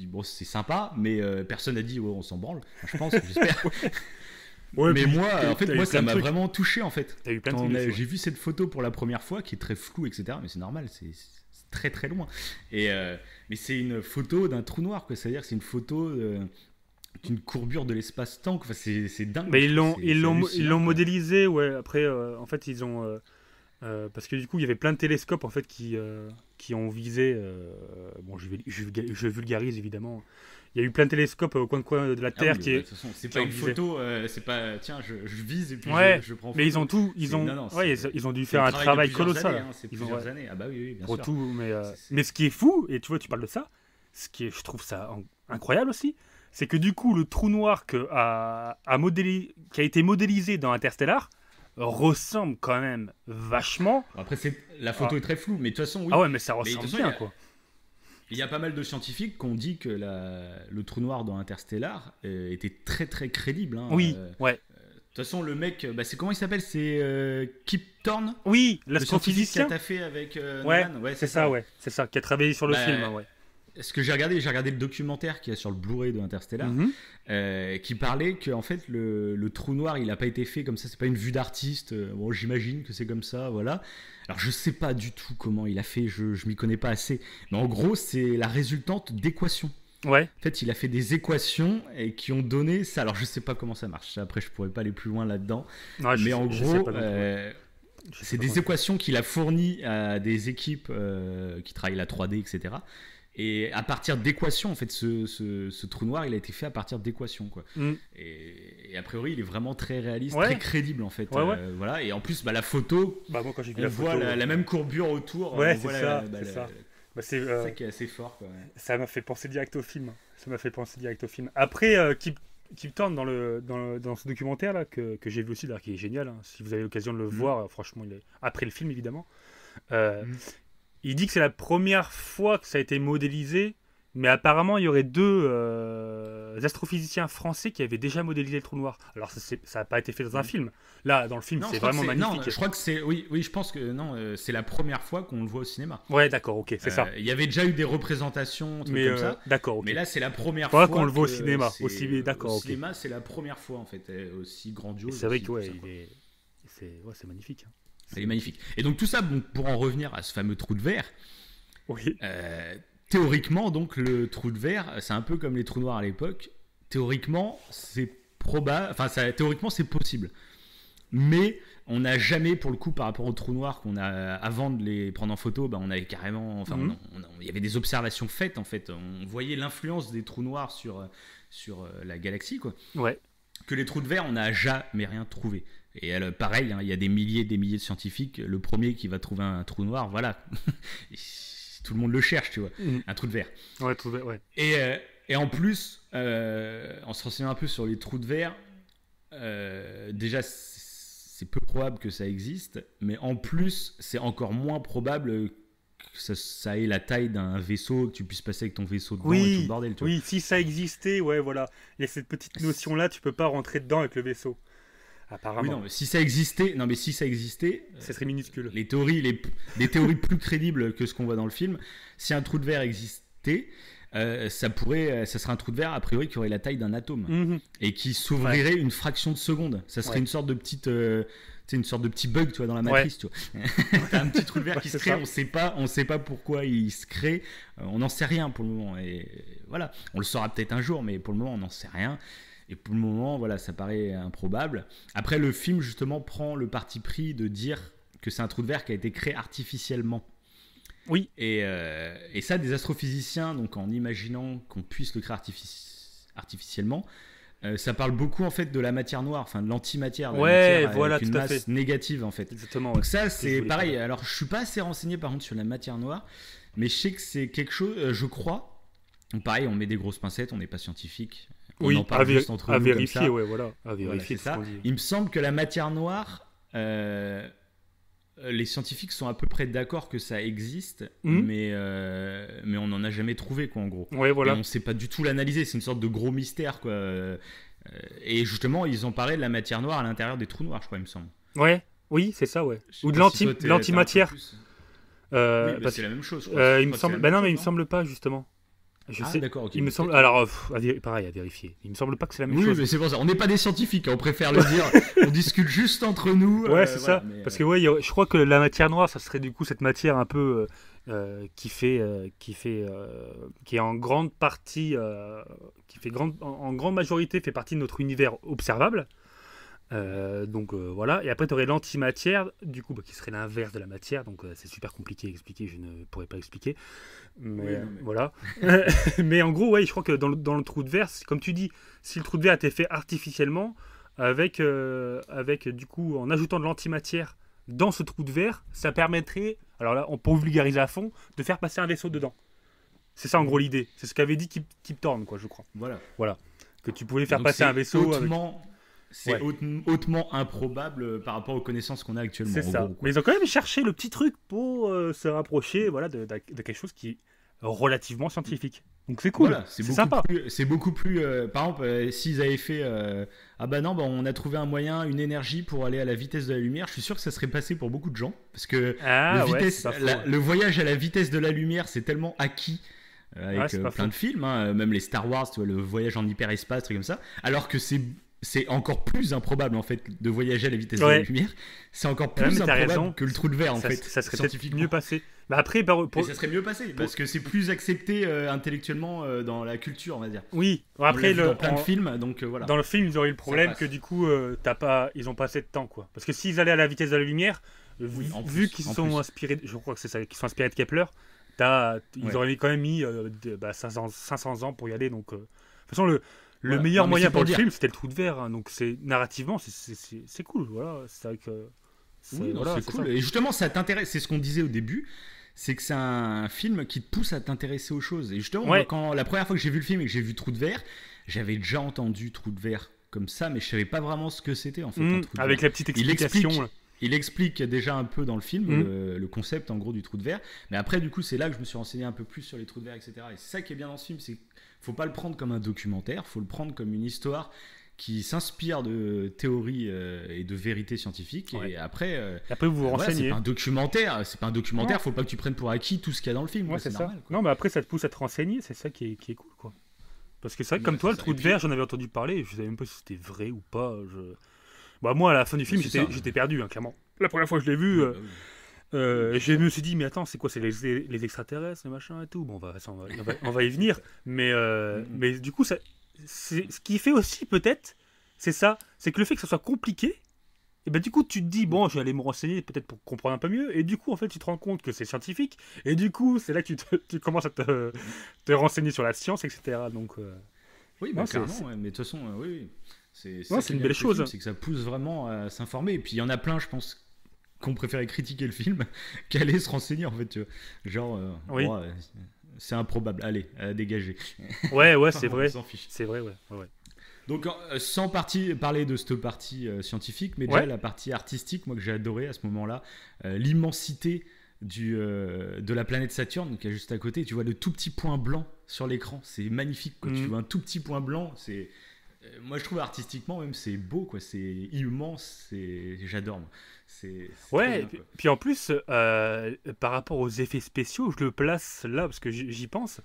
bon, c'est sympa, mais personne n'a dit, on s'en branle. Enfin, je pense, j'espère. Mais moi, ça m'a vraiment touché, en fait. J'ai vu cette photo pour la première fois, qui est très floue, etc. Mais c'est normal, c'est très très loin. Mais c'est une photo d'un trou noir, quoi. C'est-à-dire que c'est une photo d'une courbure de l'espace-temps. Enfin, c'est dingue. Mais ils l'ont modélisé, ouais. Après, en fait, ils ont parce que du coup, il y avait plein de télescopes en fait qui ont visé. Bon, je vulgarise évidemment. Il y a eu plein de télescopes au coin de la Terre qui est. De toute façon, c'est pas une photo, c'est pas. Tiens, je vise et puis je prends. Mais ils ont tout, ils ont dû faire un travail colossal. C'est plusieurs années. Ah bah oui, bien pour sûr. Tout, mais ce qui est fou, et tu vois, tu parles de ça, je trouve ça incroyable aussi, c'est que du coup, le trou noir qui a été modélisé dans Interstellar ressemble quand même vachement. Après, la photo est très floue, mais de toute façon, oui. Ah ouais, mais ça ressemble bien, quoi. Il y a pas mal de scientifiques qui ont dit que le trou noir dans Interstellar était très très crédible. Hein. Oui, ouais. De toute façon, le mec, c'est comment il s'appelle? C'est Kip Thorne. Oui, le scientifique qui a taffé avec Nolan. Ouais, c'est ça, ouais. C'est ça, qui a travaillé sur le film, ouais. Ce que j'ai regardé le documentaire qu'il y a sur le Blu-ray de Interstellar, qui parlait que en fait le trou noir il a pas été fait comme ça, c'est pas une vue d'artiste. Bon, j'imagine que c'est comme ça, voilà. Alors je sais pas du tout comment il a fait, je m'y connais pas assez, mais en gros c'est la résultante d'équations. Ouais. En fait, il a fait des équations et qui ont donné ça. Alors je sais pas comment ça marche. Après, je pourrais pas aller plus loin là-dedans. Ouais, mais en gros, c'est des équations qu'il a fournies à des équipes qui travaillent la 3D, etc. Et à partir d'équations, en fait, ce trou noir, il a été fait à partir d'équations, quoi. Et a priori, il est vraiment très réaliste, très crédible, en fait. Voilà. Et en plus, la photo, moi, quand j'ai vu on voit la même courbure autour. Ouais, c'est ça. C'est ça qui est assez fort, quoi. Ça m'a fait penser direct au film. Après, Kip Thorne dans ce documentaire là que j'ai vu aussi, là, qui est génial. Hein. Si vous avez l'occasion de le voir, franchement, après le film évidemment. Il dit que c'est la première fois que ça a été modélisé, mais apparemment il y aurait 2 astrophysiciens français qui avaient déjà modélisé le trou noir. Alors ça n'a pas été fait dans un film. Là, dans le film, c'est vraiment magnifique. Non, je crois que c'est... Oui, je pense que non, c'est la première fois qu'on le voit au cinéma. Ouais, d'accord, ok, c'est ça. Il y avait déjà eu des représentations, trucs comme ça. D'accord, ok. Mais là, c'est la première fois qu'on le voit au cinéma. D'accord, au cinéma, c'est la première fois, en fait, aussi grandiose. C'est vrai que c'est magnifique. Hein. Il est magnifique. Et donc tout ça, pour en revenir à ce fameux trou de verre, théoriquement, donc le trou de verre, c'est un peu comme les trous noirs à l'époque. Théoriquement, c'est probable, théoriquement c'est possible. Mais on n'a jamais, pour le coup, par rapport aux trous noirs qu'on a avant de les prendre en photo, on avait carrément, il y avait des observations faites en fait. On voyait l'influence des trous noirs sur la galaxie, quoi. Ouais. Que les trous de verre, on n'a jamais rien trouvé. Et pareil, il y a des milliers de scientifiques. Le premier qui va trouver un trou noir, voilà. Tout le monde le cherche, tu vois. Un trou de verre. Ouais, trou de verre, ouais. Et en plus, en se renseignant un peu sur les trous de verre, déjà, c'est peu probable que ça existe. Mais en plus, c'est encore moins probable que ça ait la taille d'un vaisseau, que tu puisses passer avec ton vaisseau dedans et tout le bordel. Tu vois. Si ça existait, ouais, voilà. Il y a cette petite notion-là, tu peux pas rentrer dedans avec le vaisseau. Apparemment. Oui, non, mais si ça existait, ça serait minuscule. Les théories plus crédibles que ce qu'on voit dans le film. Si un trou de verre existait, ça serait un trou de verre a priori qui aurait la taille d'un atome et qui s'ouvrirait une fraction de seconde. Ça serait une sorte de petite, une sorte de petit bug, tu vois, dans la matrice. Tu vois. T'as un petit trou de verre qui se crée. On sait pas pourquoi il se crée. On n'en sait rien pour le moment. Et voilà, on le saura peut-être un jour, mais pour le moment, on n'en sait rien. Et pour le moment, voilà, ça paraît improbable. Après, le film, justement, prend le parti pris de dire que c'est un trou de verre qui a été créé artificiellement. Oui. Et ça, des astrophysiciens, donc en imaginant qu'on puisse le créer artificiellement, ça parle beaucoup, en fait, de la matière noire, enfin, de l'antimatière, de la matière voilà, avec une masse négative, en fait. Exactement. Donc ça, c'est pareil. Alors, je suis pas assez renseigné, par contre, sur la matière noire, mais je sais que c'est quelque chose, je crois. Donc, pareil, on met des grosses pincettes, on n'est pas scientifique. On en parle juste entre nous vérifier, comme ça. Ouais, voilà. À vérifier, voilà, c'est ça. Il me semble que la matière noire, les scientifiques sont à peu près d'accord que ça existe, mais on n'en a jamais trouvé, quoi, en gros. Ouais, voilà. Et on ne sait pas du tout l'analyser, c'est une sorte de gros mystère, quoi. Et justement, ils ont parlé de la matière noire à l'intérieur des trous noirs, je crois, il me semble. Ouais, oui, c'est ça, ouais. Ou de l'antimatière. C'est la même chose, je crois. Il me semble... non, mais il me semble pas, justement. D'accord, ok. Il me semble. Alors, pareil, à vérifier. Il me semble pas que c'est la même chose. Oui, mais c'est pour ça. On n'est pas des scientifiques, on préfère le dire. On discute juste entre nous. Ouais, c'est ça. Parce que je crois que la matière noire, ça serait du coup cette matière un peu qui est en grande partie, en grande majorité fait partie de notre univers observable. Donc voilà, et après tu aurais l'antimatière du coup qui serait l'inverse de la matière, donc c'est super compliqué à expliquer, je ne pourrais pas expliquer, mais voilà. Mais en gros, je crois que dans le trou de verre, comme tu dis, si le trou de verre a été fait artificiellement avec du coup en ajoutant de l'antimatière dans ce trou de verre, ça permettrait, alors là on peut vulgariser à fond, de faire passer un vaisseau dedans. C'est ça en gros l'idée, c'est ce qu'avait dit Kip Thorne, quoi, je crois. Voilà, que tu pouvais faire passer un vaisseau C'est hautement improbable par rapport aux connaissances qu'on a actuellement. C'est ça. Gros, mais ils ont quand même cherché le petit truc pour se rapprocher, voilà, de quelque chose qui relativement scientifique. Donc c'est cool, Voilà, c'est sympa. c'est beaucoup plus. Par exemple, s'ils avaient fait, ah bah non, bah on a trouvé un moyen, une énergie pour aller à la vitesse de la lumière. Je suis sûr que ça serait passé pour beaucoup de gens, parce que Ah ouais, c'est pas faux. Ouais. le voyage à la vitesse de la lumière, c'est tellement acquis Ouais, avec c'est pas plein faux. de films, hein, même les Star Wars, tu vois, le voyage en hyperespace, trucs comme ça. Alors que c'est encore plus improbable en fait de voyager à la vitesse de la Ouais, lumière. C'est encore ouais, plus mais t'as improbable raison, que le trou de verre en fait, ça serait peut-être scientifiquement. mieux passé. Mais après, Et ça serait mieux passé pour- parce que c'est plus accepté intellectuellement dans la culture, on va dire. oui, bon, On l'a après, vu dans plein de films, donc voilà, dans le film, ils auraient eu le ça problème que passe. du coup, ils ont pas assez de temps, quoi. Parce que s'ils allaient à la vitesse de la lumière, Oui, en vu plus, qu'ils en sont plus. inspirés, je crois que c'est ça, qu'ils sont inspirés de Kepler, ils Ouais. auraient quand même mis 500 ans pour y aller. Donc, de toute façon, le Voilà. meilleur Non, mais moyen c'est pour pour le dire. film, c'était le trou de verre. Hein. Donc, narrativement, c'est cool. Voilà, c'est vrai que Oui, non, voilà, c'est c'est cool. ça. Et justement, ça t'intéresse. C'est ce qu'on disait au début. C'est que c'est un film qui te pousse à t'intéresser aux choses. Et justement, moi, Ouais, quand la première fois que j'ai vu le film et que j'ai vu Trou de verre, j'avais déjà entendu Trou de verre comme ça, mais je savais pas vraiment ce que c'était en fait un trou de avec verre. la petite Il explication. explique, Là. il explique déjà un peu dans le film Hum, le concept en gros du trou de verre. Mais après, du coup, c'est là que je me suis renseigné un peu plus sur les trous de verre, etc. Et c'est ça qui est bien dans ce film, c'est qu'il faut pas le prendre comme un documentaire, faut le prendre comme une histoire qui s'inspire de théories et de vérités scientifiques. ouais. Et après, Et après, vous vous voilà, c'est renseignez. pas un documentaire, c'est pas un Non, documentaire. Faut pas que tu prennes pour acquis tout ce qu'il y a dans le film, ouais, quoi, c'est c'est ça. normal, quoi. Non, mais après, ça te pousse à te renseigner. C'est ça qui est cool, quoi. Parce que c'est vrai que Ouais, comme toi, c'est le ça. trou Et de puis, verre, j'en avais entendu parler. Je savais même pas si c'était vrai ou pas. Bah, moi, à la fin du bah, film, c'est ça. j'étais perdu, hein, clairement. La première fois que je l'ai vu, Oui, bah oui. Oui, c'est je ça. me suis dit, mais attends, c'est quoi? C'est les extraterrestres, les machins et tout. Bon, on va y venir. Mm, Mais du coup, ce qui fait aussi, peut-être, c'est ça. C'est que le fait que ça soit compliqué, et ben du coup, tu te dis, bon, je vais aller me renseigner peut-être pour comprendre un peu mieux. Et du coup, en fait, tu te rends compte que c'est scientifique. Et du coup, c'est là que tu commences à te renseigner sur la science, etc. Donc, Oui, bah non, clairement, ouais, mais de toute façon, oui, oui. C'est non, ça c'est qui est une bien belle avec le chose. film, c'est que ça pousse vraiment à s'informer. Et puis il y en a plein, je pense, qui ont préféré critiquer le film qu'aller se renseigner, en fait. Tu vois. Genre, Oui. c'est improbable, allez, dégagez. Ouais, ouais, c'est On vrai. s'en fiche. C'est vrai, ouais. Ouais, ouais. Donc, sans parler de cette partie scientifique, mais déjà Ouais. la partie artistique, moi que j'ai adoré à ce moment-là, l'immensité de la planète Saturne qui est juste à côté. Tu vois le tout petit point blanc sur l'écran, c'est magnifique, quoi. Tu Mm. vois un tout petit point blanc, moi je trouve artistiquement même c'est beau, quoi. C'est immense, j'adore. Moi. C'est trop Ouais, et bien, puis, quoi. puis en plus, par rapport aux effets spéciaux, je le place là parce que j'y pense.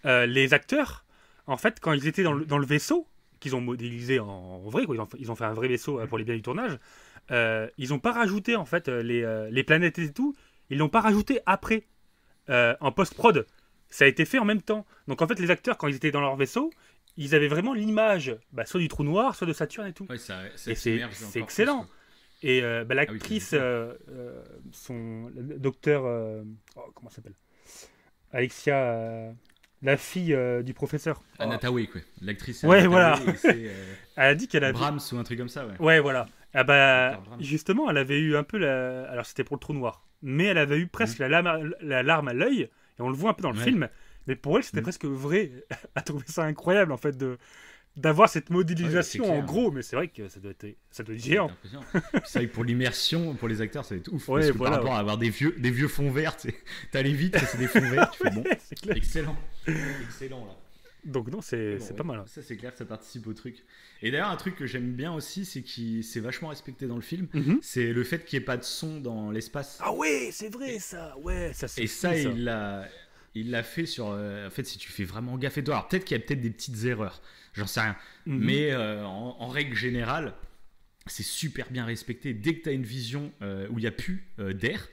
Les acteurs, en fait, quand ils étaient dans le vaisseau, qu'ils ont modélisé en vrai, quoi, ils ont fait un vrai vaisseau pour les biens du tournage, ils n'ont pas rajouté en fait les planètes et tout, ils l'ont pas rajouté après, en post-prod. Ça a été fait en même temps. Donc en fait, les acteurs, quand ils étaient dans leur vaisseau, ils avaient vraiment l'image, soit du trou noir, soit de Saturne et tout. Ouais, ça Et s'immerge c'est encore plus, excellent. quoi. Et Ah oui, l'actrice, le docteur, comment ça s'appelle? Alexia, la fille du professeur. Anna Thaoué, quoi. L'actrice c'est Ouais, Anna voilà. Thaoué, et c'est Elle a dit qu'elle avait. Brahms ou un truc comme ça, ouais. Ouais, voilà. Ah bah, Docteur Brahms. justement, elle avait eu un peu la. Alors, c'était pour le trou noir. Mais elle avait eu presque la larme à l'œil. Et on le voit un peu dans le Ouais. film. Mais pour elle, c'était Mm. presque vrai. Elle a trouvé ça incroyable, en fait, d'avoir cette Ouais, c'est modélisation en clair. gros. Mais c'est vrai que ça doit être Ça doit géant. être impressionnant. C'est vrai que pour l'immersion, pour les acteurs, ça va être ouf. Ouais, Parce que voilà, par rapport à avoir des vieux fonds verts, t'as les vitres, c'est des fonds verts, tu fais bon, C'est clair. excellent. Excellent là. Donc, non, Mais c'est bon, pas ouais, mal. Hein. ça c'est clair que ça participe au truc. Et d'ailleurs, un truc que j'aime bien aussi, c'est qu'il s'est vachement respecté dans le film, Mhm. c'est le fait qu'il n'y ait pas de son dans l'espace. Ah ouais, c'est vrai ça. Ouais, ça c'est Et fou, ça, il l'a fait sur. En fait, si tu fais vraiment gaffe et toi, alors peut-être qu'il y a peut-être des petites erreurs, j'en sais rien. Mhm. Mais en règle générale, c'est super bien respecté. Dès que tu as une vision où il n'y a plus d'air,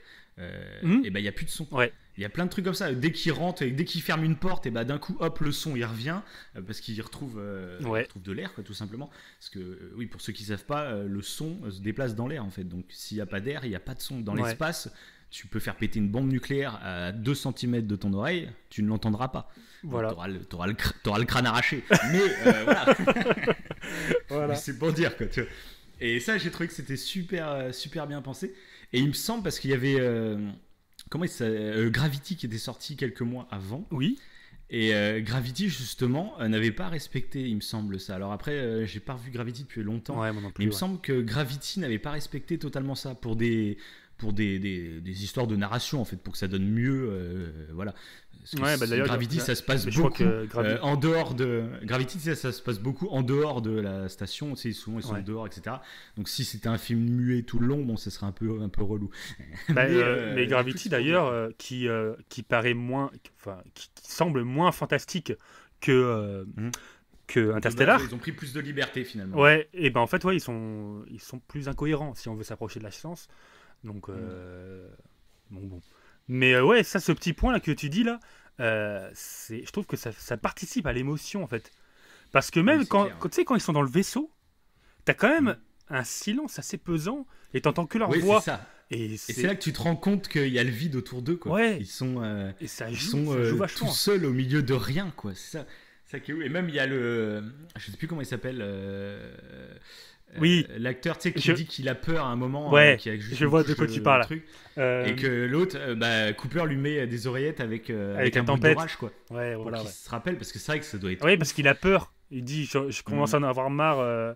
Mhm. et ben il n'y a plus de son. Ouais. Il y a plein de trucs comme ça. Dès qu'il rentre et dès qu'il ferme une porte, et ben d'un coup, hop, le son il revient parce qu'il retrouve, Ouais. il retrouve de l'air, quoi, tout simplement. Parce que, oui, pour ceux qui savent pas, le son se déplace dans l'air en fait. Donc s'il n'y a pas d'air, il n'y a pas de son. Dans Ouais. l'espace, tu peux faire péter une bombe nucléaire à 2 cm de ton oreille, tu ne l'entendras pas. Voilà. T'auras le crâne arraché. Mais voilà. Voilà. Mais c'est pour dire, quoi, tu vois. Et ça, j'ai trouvé que c'était super bien pensé. Et il me semble, parce qu'il y avait Gravity qui était sorti quelques mois avant. Oui. Et Gravity, justement, n'avait pas respecté, il me semble, ça. Alors après, j'ai pas revu Gravity depuis longtemps. Ouais, moi non Mais plus. il me Ouais. semble que Gravity n'avait pas respecté totalement ça. pour des histoires de narration en fait, pour que ça donne mieux, voilà. Parce que d'ailleurs, Gravity, ça se passe beaucoup en dehors de Gravity, ça se passe beaucoup en dehors de la station. Tu sais, souvent ils sont dehors, etc. Donc si c'était un film muet tout le long, bon, ça serait un peu relou. Mais Gravity d'ailleurs, qui paraît moins, enfin, qui semble moins fantastique que Interstellar. Ils ont pris plus de liberté finalement. Ouais, et ben en fait, ils sont plus incohérents si on veut s'approcher de la science. Donc bon. Mais ouais, ça, ce petit point là que tu dis là, je trouve que ça participe à l'émotion en fait. Parce que même quand tu sais, quand ils sont dans le vaisseau, t'as quand même un silence assez pesant et t'entends que leur voix. C'est ça. Et c'est là que tu te rends compte qu'il y a le vide autour d'eux, quoi. Ouais. Ils sont ça joue vachement. tout seuls au milieu de rien, quoi. C'est ça qui est ouf. Et même il y a je sais plus comment il s'appelle. L'acteur, tu sais, qui dit qu'il a peur à un moment. Qui a juste je vois de quoi tu parles. Et que l'autre, Cooper lui met des oreillettes avec un tempête d'orage, quoi. Ouais, pour voilà. qu'il se rappelle, parce que c'est vrai que ça doit être. Oui, parce qu'il a peur. Il dit, je commence à en avoir marre.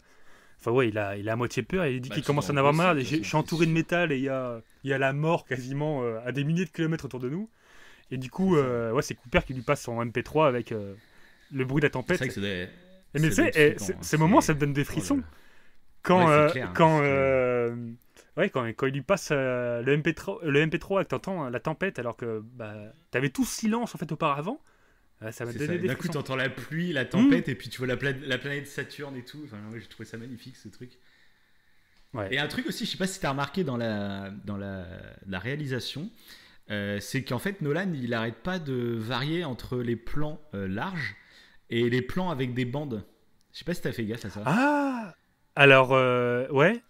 Enfin, ouais, il a à moitié peur. Et il dit qu'il commence à en avoir marre. Je suis entouré de métal et il y a la mort quasiment à des milliers de kilomètres autour de nous. Et du coup, c'est Cooper qui lui passe son MP3 avec le bruit de la tempête. C'est vrai que mais tu sais, ces moments, ça me donne des frissons. Quand il lui passe le MP3 et que t'entends la tempête alors que t'avais tout silence en fait auparavant, ça m'a donné des d'un coup t'entends la pluie, la tempête et puis tu vois la planète Saturne et tout. Enfin, j'ai trouvé ça magnifique ce truc. Et un truc aussi, je sais pas si t'as remarqué dans la réalisation, c'est qu'en fait Nolan il arrête pas de varier entre les plans larges et les plans avec des bandes. Je sais pas si t'as fait gaffe à ça. Ah, alors,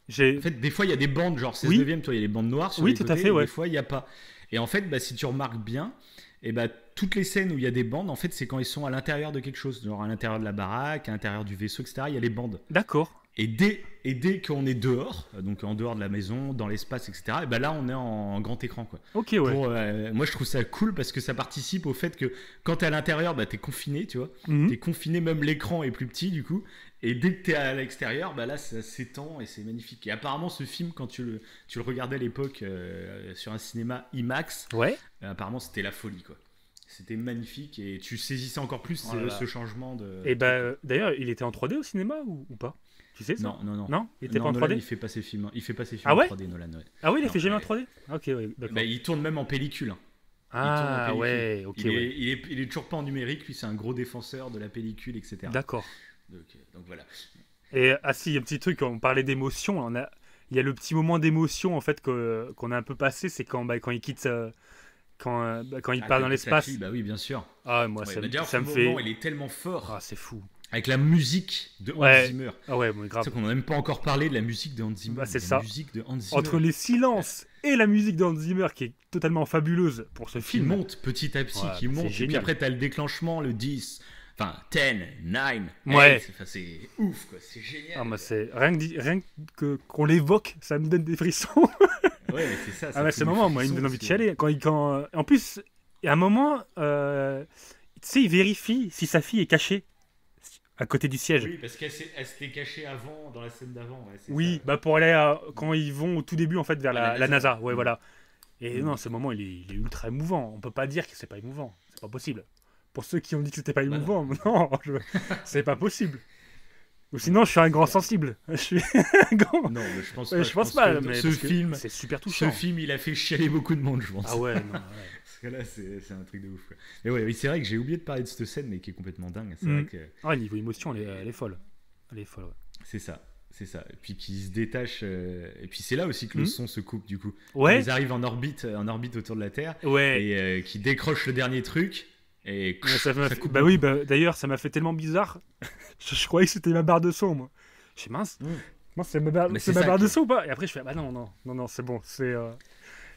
j'ai... En fait, des fois, il y a des bandes, genre 16/9, il y a les bandes noires sur les côtés, tout à fait, des fois, il n'y a pas. Et en fait, si tu remarques bien, toutes les scènes où il y a des bandes, en fait, c'est quand ils sont à l'intérieur de quelque chose, genre à l'intérieur de la baraque, à l'intérieur du vaisseau, etc., il y a les bandes. D'accord. Et dès qu'on est dehors, donc en dehors de la maison, dans l'espace, etc., là, on est en grand écran, quoi. Ok, ouais. Moi, je trouve ça cool parce que ça participe au fait que quand t'es à l'intérieur, t'es confiné, tu vois. T'es confiné, même l'écran est plus petit, du coup. Et dès que t'es à l'extérieur, là, ça s'étend et c'est magnifique. Et apparemment, ce film, quand tu le regardais à l'époque sur un cinéma IMAX, apparemment, c'était la folie, quoi. C'était magnifique et tu saisissais encore plus ce changement de... Et d'ailleurs, il était en 3D au cinéma ou pas? Tu sais ça? Non. Non, il était pas en 3D. Nolan, il fait pas ses films en 3D, Nolan. Ouais. Ah oui, il a fait jamais en 3D? Ok, d'accord. Il tourne même en pellicule. Ah ouais, ok. Il est toujours pas en numérique, lui c'est un gros défenseur de la pellicule, etc. D'accord. Donc voilà. Et si, un petit truc, on parlait d'émotion, il y a le petit moment d'émotion en fait qu'on a un peu passé, c'est quand il quitte quand il part dans l'espace. Bah oui, bien sûr. Ah moi ça me fait. Il est tellement fort. Ah c'est fou. Avec la musique de Hans Zimmer. Ah ouais, mais grave. C'est qu'on n'a même pas encore parlé de la musique de Hans Zimmer. C'est ça. Musique de Hans Zimmer. Entre les silences et la musique de Hans Zimmer qui est totalement fabuleuse pour ce film. Qui monte petit à petit, qui monte. Et puis après, t'as le déclenchement, le 10, enfin 10, 9, 8. C'est ouf, quoi. C'est génial. Ah, moi, c'est rien qu'on l'évoque, ça me donne des frissons. Ouais, mais c'est ça. C'est le moment, moi, il me donne envie de chialer. En plus, il y a un moment, tu sais, il vérifie si sa fille est cachée à côté du siège. Oui, parce qu'elle s'était cachée avant, dans la scène d'avant. Oui, pour aller quand ils vont au tout début, en fait, vers la NASA. Ouais, voilà. Et non, ce moment, il est ultra émouvant. On peut pas dire que c'est pas émouvant. C'est pas possible. Pour ceux qui ont dit que c'était pas émouvant, c'est pas possible. Ou sinon, je suis un grand sensible. Je suis un grand... Non, mais je pense pas. Je pense pas. Mais ce film, c'est super touchant. Ce film, il a fait chialer beaucoup de monde, je pense. Ah ouais, non. Parce que là, c'est un truc de ouf. Quoi. Mais oui, c'est vrai que j'ai oublié de parler de cette scène, mais qui est complètement dingue. C'est vrai que... niveau émotion, elle est folle. Elle est folle, ouais. C'est ça. Et puis qui se détache. Et puis c'est là aussi que le son se coupe, du coup. Ouais. Ils arrivent en orbite autour de la Terre. Ouais. Et qui décrochent le dernier truc. Et ça coupe. Oui, d'ailleurs, ça m'a fait tellement bizarre. je croyais que c'était ma barre de son, moi. Je suis mince. C'est ma barre de son ou pas? Et après, je fais non, c'est bon. C'est.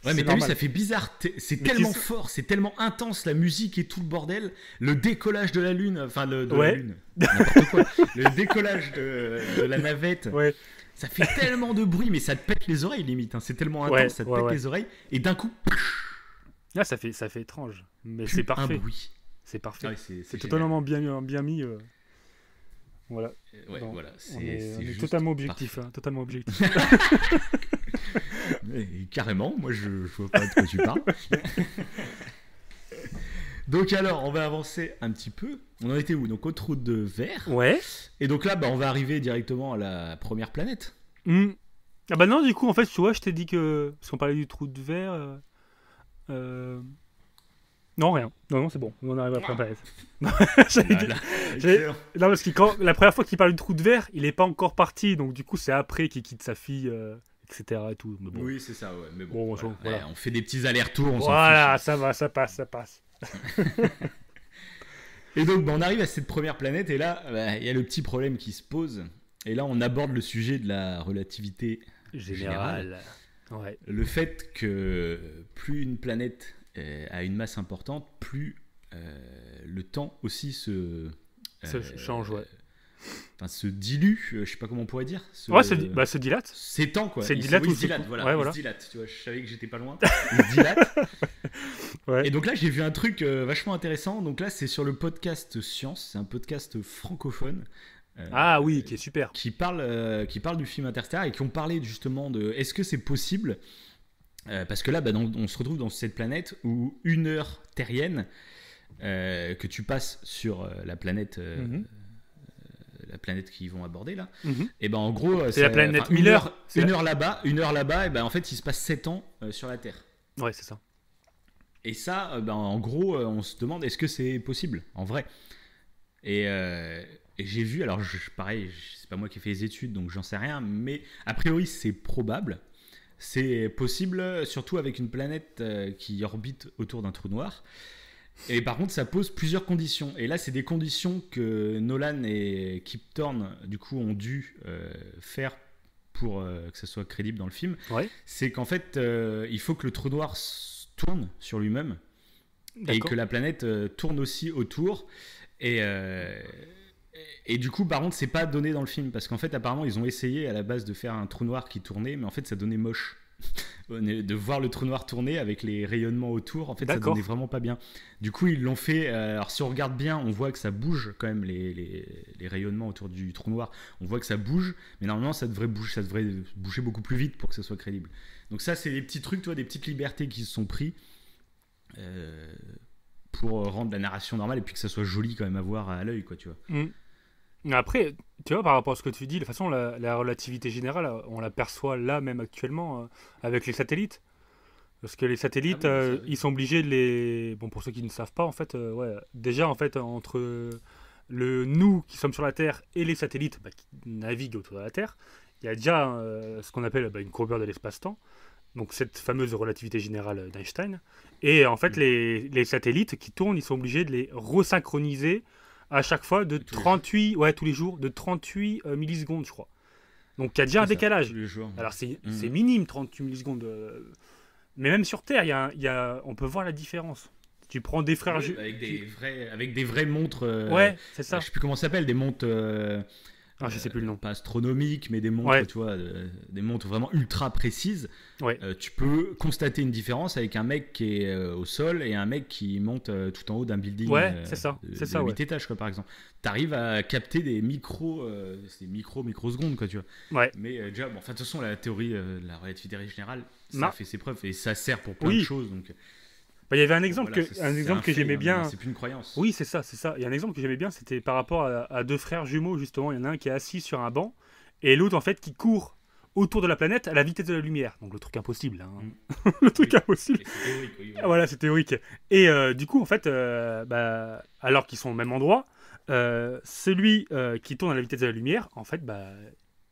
Ouais, mais t'as vu, ça fait bizarre. C'est tellement fort, c'est tellement intense la musique et tout le bordel. Le décollage de la Lune, enfin de la Lune, n'importe quoi. Le décollage de la navette. Ouais. Ça fait tellement de bruit, mais ça te pète les oreilles limite. Hein. C'est tellement intense, ça te pète les oreilles. Et d'un coup. Là, ça fait étrange, mais c'est parfait. Un bruit. C'est parfait. Ah oui, c'est totalement bien mis. Voilà. Voilà. On est totalement objectif. Totalement objectif. Et carrément, moi je vois pas de quoi tu parles. Donc alors, on va avancer un petit peu. On en était où? Donc au trou de verre. Ouais. Et donc là, on va arriver directement à la première planète. Ah bah non, du coup, en fait, tu vois, je t'ai dit que... Parce qu'on parlait du trou de verre... Non, rien. Non, c'est bon. On arrive à la première planète. Non, parce que la première fois qu'il parle du trou de verre, il est pas encore parti. Donc du coup, c'est après qu'il quitte sa fille, etc. Et tout. Mais bon. Oui, c'est ça, ouais. Mais bon, voilà. Ouais, on fait des petits allers-retours, on s'en voilà, fiche. ça va, ça passe. Et donc, on arrive à cette première planète, et là, il y a le petit problème qui se pose. Et là, on aborde le sujet de la relativité générale. Ouais. Le fait que plus une planète a une masse importante, plus le temps aussi se change, ouais. Se dilue, je sais pas comment on pourrait dire. Se dilate. S'étend, quoi. Se dilate, il se dilate, voilà. Ouais, il se dilate, tu vois, je savais que j'étais pas loin. Il se dilate. Ouais. Et donc là, j'ai vu un truc vachement intéressant. Donc là, c'est sur le podcast Science, c'est un podcast francophone. Oui, qui est super. Qui parle du film Interstellar et qui ont parlé justement de est-ce que c'est possible parce que là, on se retrouve dans cette planète où 1 heure terrienne que tu passes sur la planète qu'ils vont aborder là, et ben en gros c'est la planète Miller. Une heure là-bas, et ben en fait il se passe 7 ans sur la Terre. Ouais, c'est ça. Et ça, en gros, on se demande est-ce que c'est possible en vrai. Et j'ai vu, alors pareil, c'est pas moi qui ai fait les études, donc j'en sais rien, mais a priori c'est probable. C'est possible, surtout avec une planète qui orbite autour d'un trou noir. Et par contre, ça pose plusieurs conditions. Et là, c'est des conditions que Nolan et Kip Thorne, du coup, ont dû faire pour que ça soit crédible dans le film. Ouais. C'est qu'en fait, il faut que le trou noir tourne sur lui-même. D'accord. Et que la planète tourne aussi autour. Et du coup, par contre, c'est pas donné dans le film. Parce qu'en fait, apparemment, ils ont essayé à la base de faire un trou noir qui tournait. Mais en fait, ça donnait moche. De voir le trou noir tourner avec les rayonnements autour, en fait, ça donnait vraiment pas bien. Du coup, ils l'ont fait. Alors, si on regarde bien, on voit que ça bouge quand même, les rayonnements autour du trou noir. On voit que ça bouge, mais normalement, ça devrait bouger beaucoup plus vite pour que ça soit crédible. Donc, ça, c'est des petits trucs, des petites libertés qui se sont pris pour rendre la narration normale et puis que ça soit joli quand même à voir à l'œil, quoi, tu vois. Après, tu vois, par rapport à ce que tu dis, de toute façon, la relativité générale, on l'aperçoit là, même actuellement, avec les satellites. Parce que les satellites, ils sont obligés de les... Bon, pour ceux qui ne savent pas, en fait, déjà, en fait, entre nous qui sommes sur la Terre et les satellites qui naviguent autour de la Terre, il y a déjà ce qu'on appelle une courbure de l'espace-temps. Donc, cette fameuse relativité générale d'Einstein. Et en fait, les satellites qui tournent, ils sont obligés de les resynchroniser à chaque fois de 38, tous les jours, de 38 millisecondes, je crois. Donc il y a déjà un décalage. Tous les jours. Alors c'est minime, 38 millisecondes. Mais même sur Terre, on peut voir la différence. Tu prends des frères... avec des vraies montres... c'est ça. Je sais plus comment ça s'appelle, des montres... je sais plus le nom. Pas astronomiques, mais des montres, tu vois, des montres vraiment ultra précises. Ouais. Tu peux constater une différence avec un mec qui est au sol et un mec qui monte tout en haut d'un building. C'est ça. C'est ça, 8 étages, quoi, par exemple. Tu arrives à capter des microsecondes, quoi, tu vois. Ouais. Mais déjà, de toute façon, la théorie de la relativité générale, ça fait ses preuves et ça sert pour plein de choses. Donc... il y avait un exemple que j'aimais bien. C'est plus une croyance. Oui, c'est ça. Il y a un exemple que j'aimais bien, c'était par rapport à 2 frères jumeaux, justement. Il y en a un qui est assis sur un banc et l'autre, en fait, qui court autour de la planète à la vitesse de la lumière. Donc le truc impossible. Le truc impossible. C'est théorique, oui. Voilà, c'est théorique. Et du coup, en fait, alors qu'ils sont au même endroit, celui qui tourne à la vitesse de la lumière, en fait,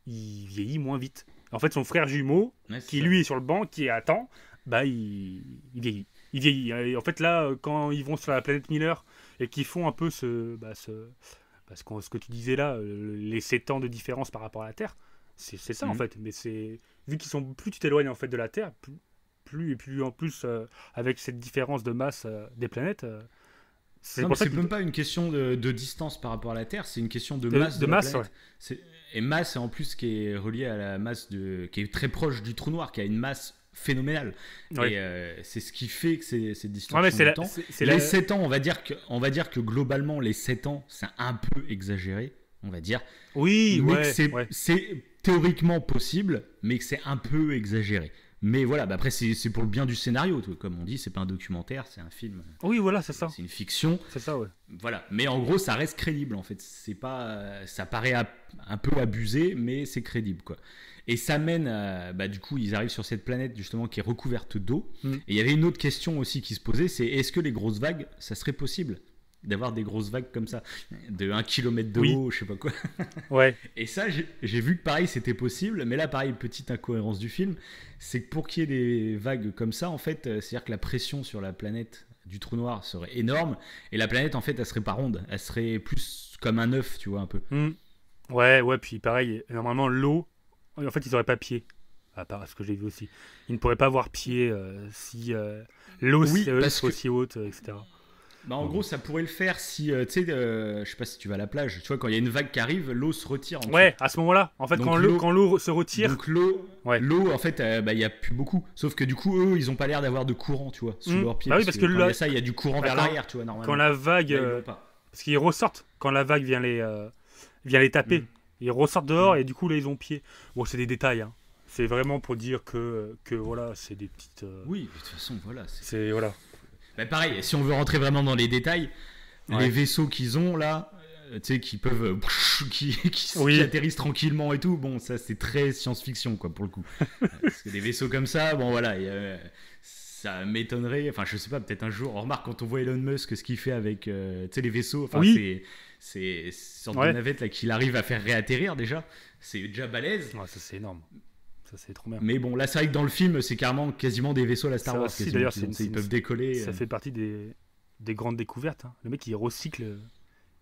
il vieillit moins vite. En fait, son frère jumeau, qui lui est sur le banc, qui attend, il vieillit. Il vieillit. Et en fait, là, quand ils vont sur la planète Miller et qu'ils font un peu ce que tu disais là, les 7 ans de différence par rapport à la Terre, c'est ça en fait. Mais vu qu'ils sont plus tu t'éloignes en fait de la Terre, plus en plus avec cette différence de masse des planètes. C'est même pas une question de distance par rapport à la Terre, c'est une question de masse de la planète. Ouais. Et masse en plus qui est reliée à la masse qui est très proche du trou noir, qui a une masse phénoménale. Ouais. Et c'est ce qui fait que c'est cette distorsion de temps. Les 7 ans, on va dire que globalement les 7 ans, c'est un peu exagéré, on va dire. Oui, mais c'est théoriquement possible, mais que c'est un peu exagéré. Mais voilà, après c'est pour le bien du scénario, comme on dit, c'est pas un documentaire, c'est un film. Oui, voilà, c'est ça. C'est une fiction. C'est ça, ouais. Voilà, mais en gros, ça reste crédible en fait. C'est pas, ça paraît un peu abusé, mais c'est crédible quoi. Et ça mène, du coup, ils arrivent sur cette planète justement qui est recouverte d'eau. Et il y avait une autre question aussi qui se posait, c'est est-ce que les grosses vagues, ça serait possible d'avoir des grosses vagues comme ça, de 1 km de haut, je sais pas quoi. Ouais. Et ça, j'ai vu que pareil, c'était possible, mais là, pareil, petite incohérence du film, c'est que pour qu'il y ait des vagues comme ça, en fait, c'est-à-dire que la pression sur la planète du trou noir serait énorme, et la planète, en fait, elle serait pas ronde, elle serait plus comme un œuf, tu vois, un peu. Ouais, puis pareil, normalement, l'eau, en fait, ils auraient pas pied. À part ce que j'ai vu aussi. Ils ne pourraient pas avoir pied si l'eau c'est aussi haute, etc. En gros, ça pourrait le faire si, tu sais, je sais pas si tu vas à la plage, tu vois, quand il y a une vague qui arrive, l'eau se retire. Ouais, à ce moment-là, en fait, quand l'eau se retire. Donc l'eau, en fait, il y a plus beaucoup. Sauf que du coup, eux, ils ont pas l'air d'avoir de courant, tu vois, sous leurs pieds. Bah oui, parce que quand il y a ça, il y a du courant vers l'arrière, tu vois, normalement. Quand la vague, parce qu'ils ressortent quand la vague vient les taper, ils ressortent dehors et du coup là ils ont pied. Bon, c'est des détails, hein. C'est vraiment pour dire que voilà, c'est des petites. Oui, de toute façon, voilà. C'est voilà. Pareil, si on veut rentrer vraiment dans les détails, les vaisseaux qu'ils ont là, tu sais, qui peuvent, qui atterrissent tranquillement et tout. Bon, ça c'est très science-fiction quoi pour le coup. Parce que des vaisseaux comme ça, bon voilà, ça m'étonnerait. Enfin, je sais pas, peut-être un jour. On remarque quand on voit Elon Musk ce qu'il fait avec, tu sais, les vaisseaux. Enfin, c'est sorte de navette là qu'il arrive à faire réatterrir déjà. C'est déjà balèze. Ouais, ça c'est énorme. Ça c'est trop bien. Mais bon, là c'est vrai que dans le film, c'est carrément quasiment des vaisseaux à la Star Wars. D'ailleurs, ils peuvent décoller. Ça fait partie des grandes découvertes. Hein. Le mec, il recycle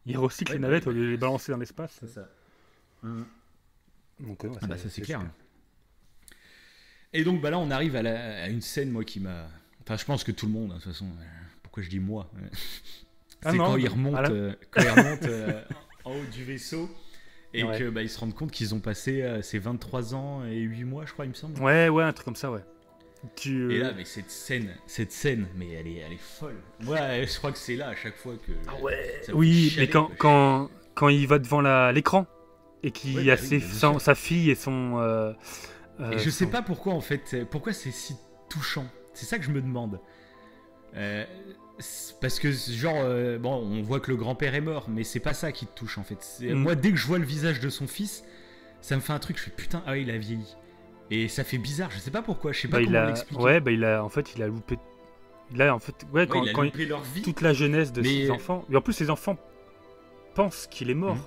les navettes au lieu de les balancer dans l'espace. C'est ça. Donc, ça c'est clair. Et donc là, on arrive à une scène moi qui m'a. Enfin, je pense que tout le monde, de toute façon. Pourquoi je dis moi C'est quand ils remontent en haut du vaisseau. Et qu'ils se rendent compte qu'ils ont passé ces 23 ans et 8 mois, je crois, il me semble. Ouais, un truc comme ça, ouais. Et là, mais cette scène, mais elle est folle. Moi, je crois que c'est là à chaque fois que. Ah ouais. Oui, mais quand il va devant l'écran et qu'il y a sa fille et son. Et je sais pas pourquoi en fait, pourquoi c'est si touchant. C'est ça que je me demande. Parce que genre on voit que le grand-père est mort, mais c'est pas ça qui te touche en fait. Moi, dès que je vois le visage de son fils, ça me fait un truc. Je fais putain, il a vieilli. Et ça fait bizarre. Je sais pas pourquoi. Je sais pas comment l'expliquer. Ouais, il a loupé. Là, en fait, quand il a loupé leur vie. Toute la jeunesse de ses enfants. Et en plus, ses enfants pensent qu'il est mort.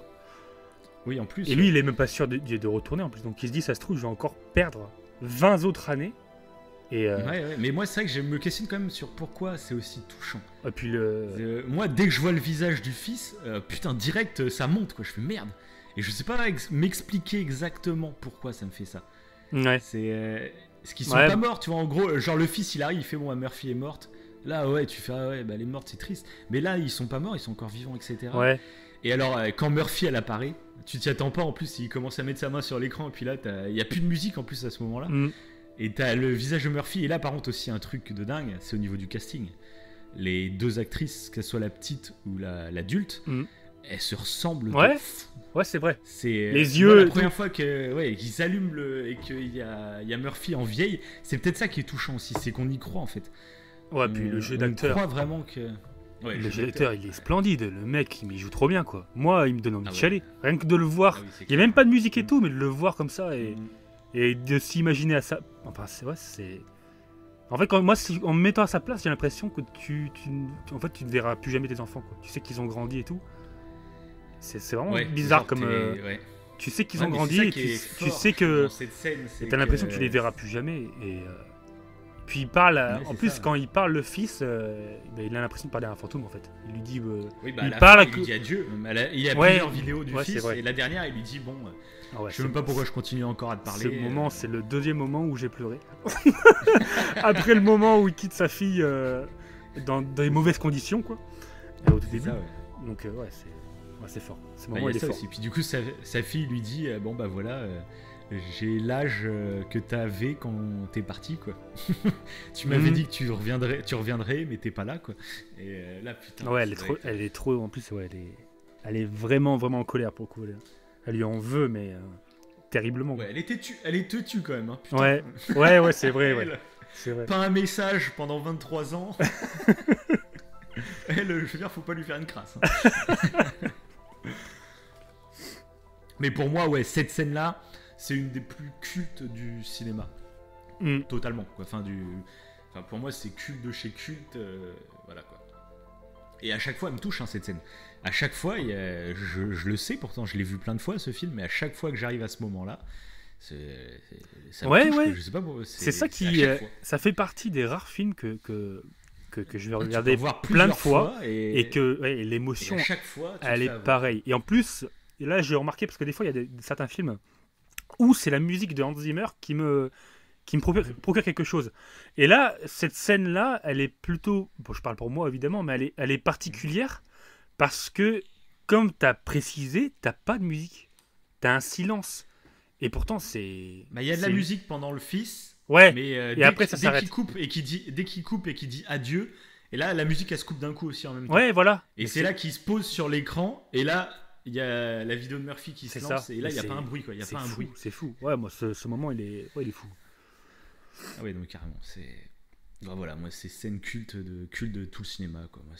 Oui, en plus. Et lui, il est même pas sûr de retourner en plus. Donc, il se dit, ça se trouve, je vais encore perdre 20 autres années. Et mais moi c'est vrai que je me questionne quand même sur pourquoi c'est aussi touchant. Et puis moi dès que je vois le visage du fils, putain direct ça monte quoi, je fais merde. Et je sais pas m'expliquer exactement pourquoi ça me fait ça. Ouais. C'est ce qu'ils sont pas morts, tu vois, en gros, genre le fils il arrive, il fait bon, Murphy est morte. Là tu fais elle est morte, c'est triste. Mais là ils sont pas morts, ils sont encore vivants, etc. Ouais. Et alors quand Murphy elle apparaît, tu t'y attends pas en plus, il commence à mettre sa main sur l'écran et puis là il y a plus de musique en plus à ce moment-là. Et t'as le visage de Murphy, et là par contre aussi un truc de dingue, c'est au niveau du casting. Les deux actrices, que ce soit la petite ou l'adulte, elles se ressemblent. Ouais, c'est vrai. C'est les yeux. La première fois qu'ils allument et qu'il y a Murphy en vieille, c'est peut-être ça qui est touchant aussi, c'est qu'on y croit en fait. Ouais, puis le jeu d'acteur. On croit vraiment que. Ouais, le jeu d'acteur, il est splendide. Le mec, il joue trop bien quoi. Moi, il me donne envie de chialer. Rien que de le voir. Il y a même pas de musique et tout, mais de le voir comme ça et de s'imaginer à ça. Enfin, c'est. En fait, en me mettant à sa place, j'ai l'impression que tu ne verras plus jamais tes enfants. Quoi. Tu sais qu'ils ont grandi et tout. C'est vraiment bizarre comme. Tu sais qu'ils ont grandi et tu sais que. T'as l'impression que tu les verras plus jamais. Et puis il parle. En plus, quand il parle le fils, il a l'impression de parler à un fantôme en fait. Il lui dit. Il parle. Il lui dit adieu. Il y a plusieurs vidéos du fils. Et la dernière, il lui dit bon. Je sais même pas pourquoi je continue encore à te parler. Ce moment, c'est le deuxième moment où j'ai pleuré. Après le moment où il quitte sa fille dans des mauvaises conditions, quoi. Au tout début. Donc c'est fort. Ce moment, il est fort. Aussi. Puis du coup, sa fille lui dit voilà, j'ai l'âge que t'avais quand t'es parti, quoi. Tu m'avais dit que tu reviendrais, mais t'es pas là, quoi. Et là, putain. Ouais, elle est trop. En plus, elle est vraiment, vraiment en colère pour le coup. Elle lui en veut, mais terriblement. Ouais, elle est têtue quand même. Hein, putain. Ouais, c'est vrai. Ouais. C'est vrai. Pas un message pendant 23 ans. Elle, je veux dire, faut pas lui faire une crasse. Hein. Mais pour moi, ouais, cette scène-là, c'est une des plus cultes du cinéma. Totalement. Quoi. Enfin, pour moi, c'est culte de chez culte. Voilà quoi. Et à chaque fois, elle me touche, hein, cette scène. À chaque fois, je le sais, pourtant, je l'ai vu plein de fois, ce film, mais à chaque fois que j'arrive à ce moment-là, ça me touche, je sais pas pourquoi. C'est ça qui... ça fait partie des rares films que je vais regarder voir plein de fois et que l'émotion, à chaque fois, elle est pareille. Et en plus, là, j'ai remarqué, parce que des fois, il y a certains films où c'est la musique de Hans Zimmer qui me procure quelque chose. Et là, cette scène-là, elle est plutôt... Bon, je parle pour moi, évidemment, mais elle est particulière parce que, comme tu as précisé, tu n'as pas de musique. Tu as un silence. Et pourtant, c'est... Bah, il y a de la musique pendant le fils. Ouais, mais et après, ça s'arrête. Dès qu'il coupe et qu'il dit adieu, et là, la musique, elle se coupe d'un coup aussi en même temps. Ouais, voilà. Et c'est là qu'il se pose sur l'écran, et là... Il y a la vidéo de Murphy qui se lance, et là, il n'y a pas un bruit, quoi. Il y a pas un bruit. C'est fou. Ouais, moi, ce moment, il est fou. Ah ouais, donc carrément, c'est... Bah, voilà, moi, c'est scène culte de tout le cinéma, quoi. Moi,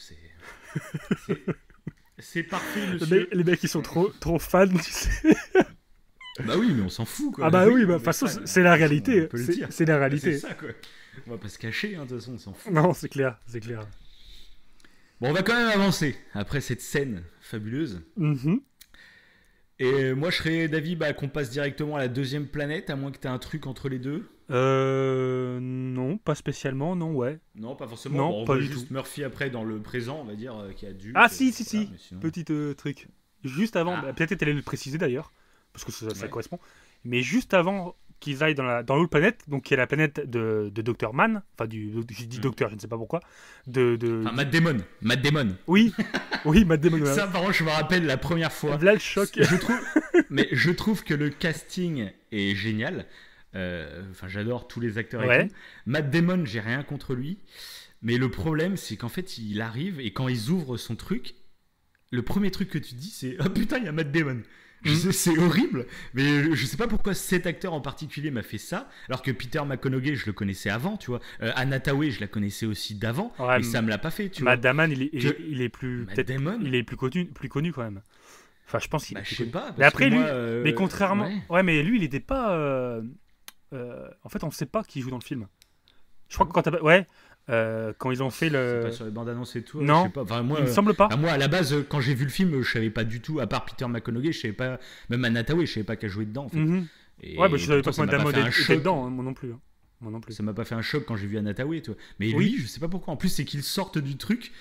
c'est parfait, monsieur. Les mecs, ils sont trop fans, tu sais. Bah oui, mais on s'en fout, quoi. Ah bah oui, de toute façon, c'est la réalité. C'est la réalité. C'est ça, quoi. On va pas se cacher, hein, de toute façon, on s'en fout. Non, c'est clair. Bon, on va quand même avancer, après cette scène fabuleuse. Et moi, je serais d'avis qu'on passe directement à la deuxième planète, à moins que tu aies un truc entre les deux. Non, pas spécialement, non, ouais. Non, pas forcément. Non, bon, on pas voit du juste tout. Murphy après dans le présent, on va dire, qui a dû. Ah si, voilà, sinon... petit truc. Juste avant, peut-être tu allais le préciser d'ailleurs, parce que ça correspond. Mais juste avant qu'ils aillent dans l'autre planète, donc qui est la planète de Dr. Mann, enfin j'ai dit docteur, je ne sais pas pourquoi. Enfin, Matt Damon. Oui, Matt Damon. Ça, par contre, je me rappelle la première fois. Là, le choc. Je trouve que le casting est génial. Enfin, j'adore tous les acteurs et tout. Matt Damon, j'ai rien contre lui. Mais le problème, c'est qu'en fait, il arrive et quand ils ouvrent son truc, le premier truc que tu dis, c'est « Oh putain, il y a Matt Damon !» C'est horrible, mais je sais pas pourquoi cet acteur en particulier m'a fait ça, alors que Peter McConaughey, je le connaissais avant, tu vois. Anna Thaoué, je la connaissais aussi d'avant, et ça me l'a pas fait, tu vois. Matt Damon, il est plus connu quand même. Enfin, je pense qu'il est plus connu. Je sais pas. Mais après, lui, moi, mais contrairement... Ouais, mais lui, il était pas... En fait, on sait pas qui joue dans le film. Je crois que quand ils ont fait le... C'est pas sur les bandes annonces et tout. Non, je sais pas. Enfin, moi, il me semble pas. Moi, à la base, quand j'ai vu le film, je savais pas du tout. À part Peter McConaughey, je savais pas. Même Anna Thaoué, je savais pas qu'elle jouait dedans. En fait. Ouais, je savais pas que Matt Damon était dedans, moi non plus. Ça m'a pas fait un choc quand j'ai vu Anna Thaoué, toi. Mais lui, je sais pas pourquoi. En plus, c'est qu'ils sortent du truc.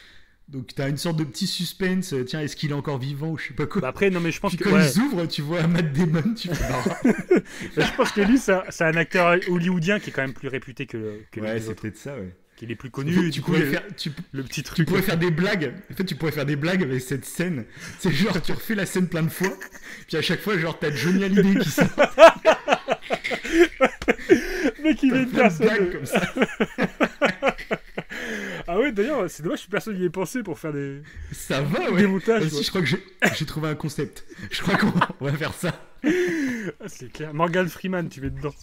Donc t'as une sorte de petit suspense. Tiens, est-ce qu'il est encore vivant ou je sais pas quoi. Bah après, non mais je pense que quand ils ouvrent, tu vois Matt Damon, tu fais. Je pense que lui, c'est un acteur hollywoodien qui est quand même plus réputé que ouais, c'est peut-être ça, ouais. Qu'il est plus connu. Tu pourrais faire le petit truc. Tu pourrais faire des blagues. En fait, tu pourrais faire des blagues avec cette scène. C'est genre tu refais la scène plein de fois. Puis à chaque fois, genre t'as Johnny Hallyday qui sort. Mec, il met personne comme ça. Ah ouais, d'ailleurs, c'est dommage que personne n'y ait pensé pour faire des... Ça va, ouais. Des montages. Aussi, je crois que j'ai trouvé un concept. Je crois qu'on va faire ça. Ah, c'est clair. Morgan Freeman, tu mets dedans.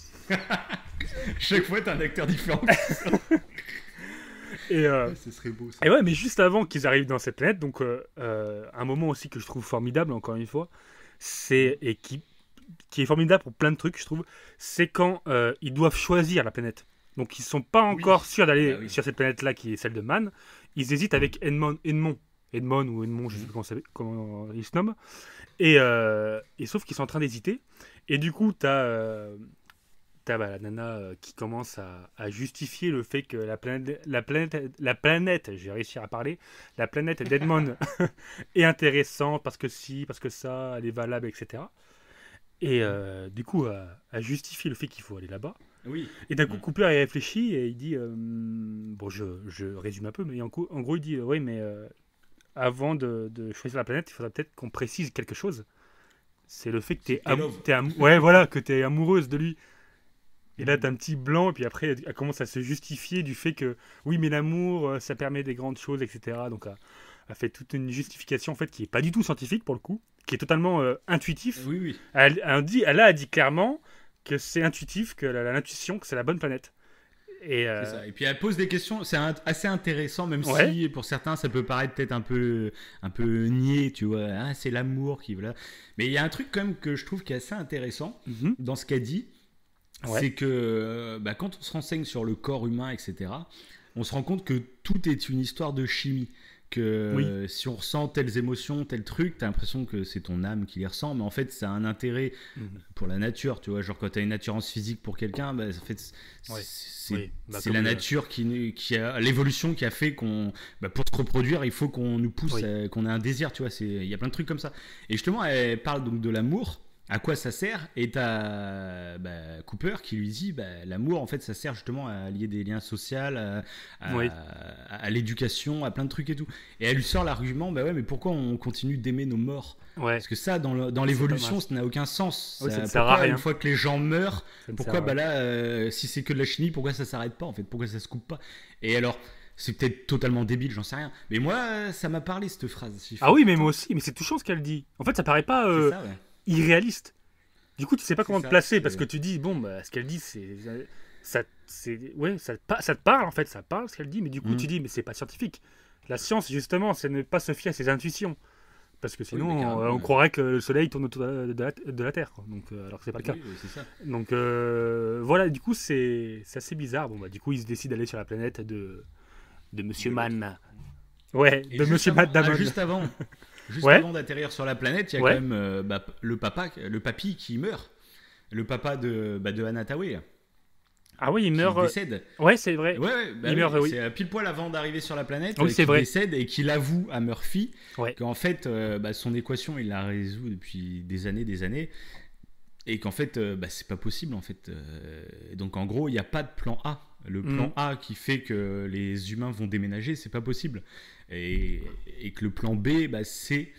Chaque fois, t'as un acteur différent. Et ce serait beau, ça. Et ouais, mais juste avant qu'ils arrivent dans cette planète, donc un moment aussi que je trouve formidable, encore une fois, et qui est formidable pour plein de trucs, je trouve, c'est quand ils doivent choisir la planète. Donc ils sont pas encore sûrs d'aller sur cette planète-là qui est celle de Mann. Ils hésitent avec Edmond, je sais plus comment il se nomme. Et sauf qu'ils sont en train d'hésiter. Et du coup, t'as la nana qui commence à justifier le fait que la planète, j'ai réussi à parler, la planète d'Edmond est intéressante parce que si, parce que ça, elle est valable, etc. Et du coup, à justifier le fait qu'il faut aller là-bas. Oui. Et d'un coup, Cooper il réfléchit et il dit, bon, je résume un peu, mais en gros, il dit, oui, mais avant de choisir la planète, il faudra peut-être qu'on précise quelque chose. C'est le fait que t'es amoureuse de lui. Et là, t'as un petit blanc, et puis après, elle commence à se justifier du fait que, oui, mais l'amour, ça permet des grandes choses, etc. Donc, elle fait toute une justification, en fait, qui est pas du tout scientifique, pour le coup, qui est totalement intuitif. Oui, oui. Elle a dit clairement que c'est intuitif, que l'intuition, que c'est la bonne planète. Et, C'est ça. Et puis elle pose des questions, c'est assez intéressant, même Ouais. si pour certains ça peut paraître peut-être un peu niais, tu vois. Ah, c'est l'amour qui voilà. Mais il y a un truc quand même que je trouve qui est assez intéressant Mhm. dans ce qu'elle dit, Ouais. c'est que quand on se renseigne sur le corps humain, etc., on se rend compte que tout est une histoire de chimie. Que Oui. si on ressent telles émotions, tel truc, t'as l'impression que c'est ton âme qui les ressent, mais en fait ça a un intérêt Mhm. pour la nature, tu vois. Genre quand t'as une attirance physique pour quelqu'un, bah, en fait Ouais. c'est Oui. Bah, c'est comme la nature qui a l'évolution qui a fait qu'on pour se reproduire il faut qu'on nous pousse Oui. qu'on ait un désir, tu vois. Il y a plein de trucs comme ça. Et justement elle parle donc de l'amour. À quoi ça sert? Et t'as Cooper qui lui dit l'amour en fait ça sert justement à lier des liens sociaux, Oui. à l'éducation, à plein de trucs et tout. Et elle lui sort l'argument ouais mais pourquoi on continue d'aimer nos morts? Ouais. Parce que ça dans l'évolution ça n'a aucun sens. Oui, ça ne Ça- sert à pourquoi rien. une fois que les gens meurent, Ça ne pourquoi sert à rien. là si c'est que de la chimie, pourquoi ça s'arrête pas en fait? Pourquoi ça se coupe pas? Et alors c'est peut-être totalement débile, j'en sais rien. Mais moi ça m'a parlé cette phrase. J'ai fait, Ah oui, mais putain, moi aussi. Mais c'est touchant ce qu'elle dit. En fait, ça paraît pas c'est ça ouais. irréaliste. Du coup, tu sais pas C'est comment te ça, placer c'est- parce que tu dis ce qu'elle dit, ça te parle en fait, ça parle ce qu'elle dit, mais du coup, Mhm. tu dis, mais c'est pas scientifique. La science, justement, c'est ne pas se fier à ses intuitions, parce que sinon, mais carrément, on ouais. croirait que le Soleil tourne autour de la Terre, quoi. Donc, alors que c'est pas le cas. Oui, oui, c'est ça. Donc voilà, du coup, c'est assez bizarre. Bon, bah, du coup, ils se décident d'aller sur la planète de Monsieur Mann. Ouais, Et de Monsieur Matt Damon. juste avant, Ouais. avant d'atterrir sur la planète, il y a Ouais. quand même le papy qui meurt. Le papa de Anataway, Ah oui, il qui meurt. décède. Ouais, c'est vrai. Ouais, Il meurt, oui. c'est pile poil avant d'arriver sur la planète Oui, c'est qu'il vrai. décède et qu'il avoue à Murphy Ouais. qu'en fait, son équation, il la résout depuis des années. Et qu'en fait, c'est pas possible en fait. Donc en gros, il n'y a pas de plan A. Le plan A qui fait que les humains vont déménager, c'est pas possible. Et que le plan B, c'est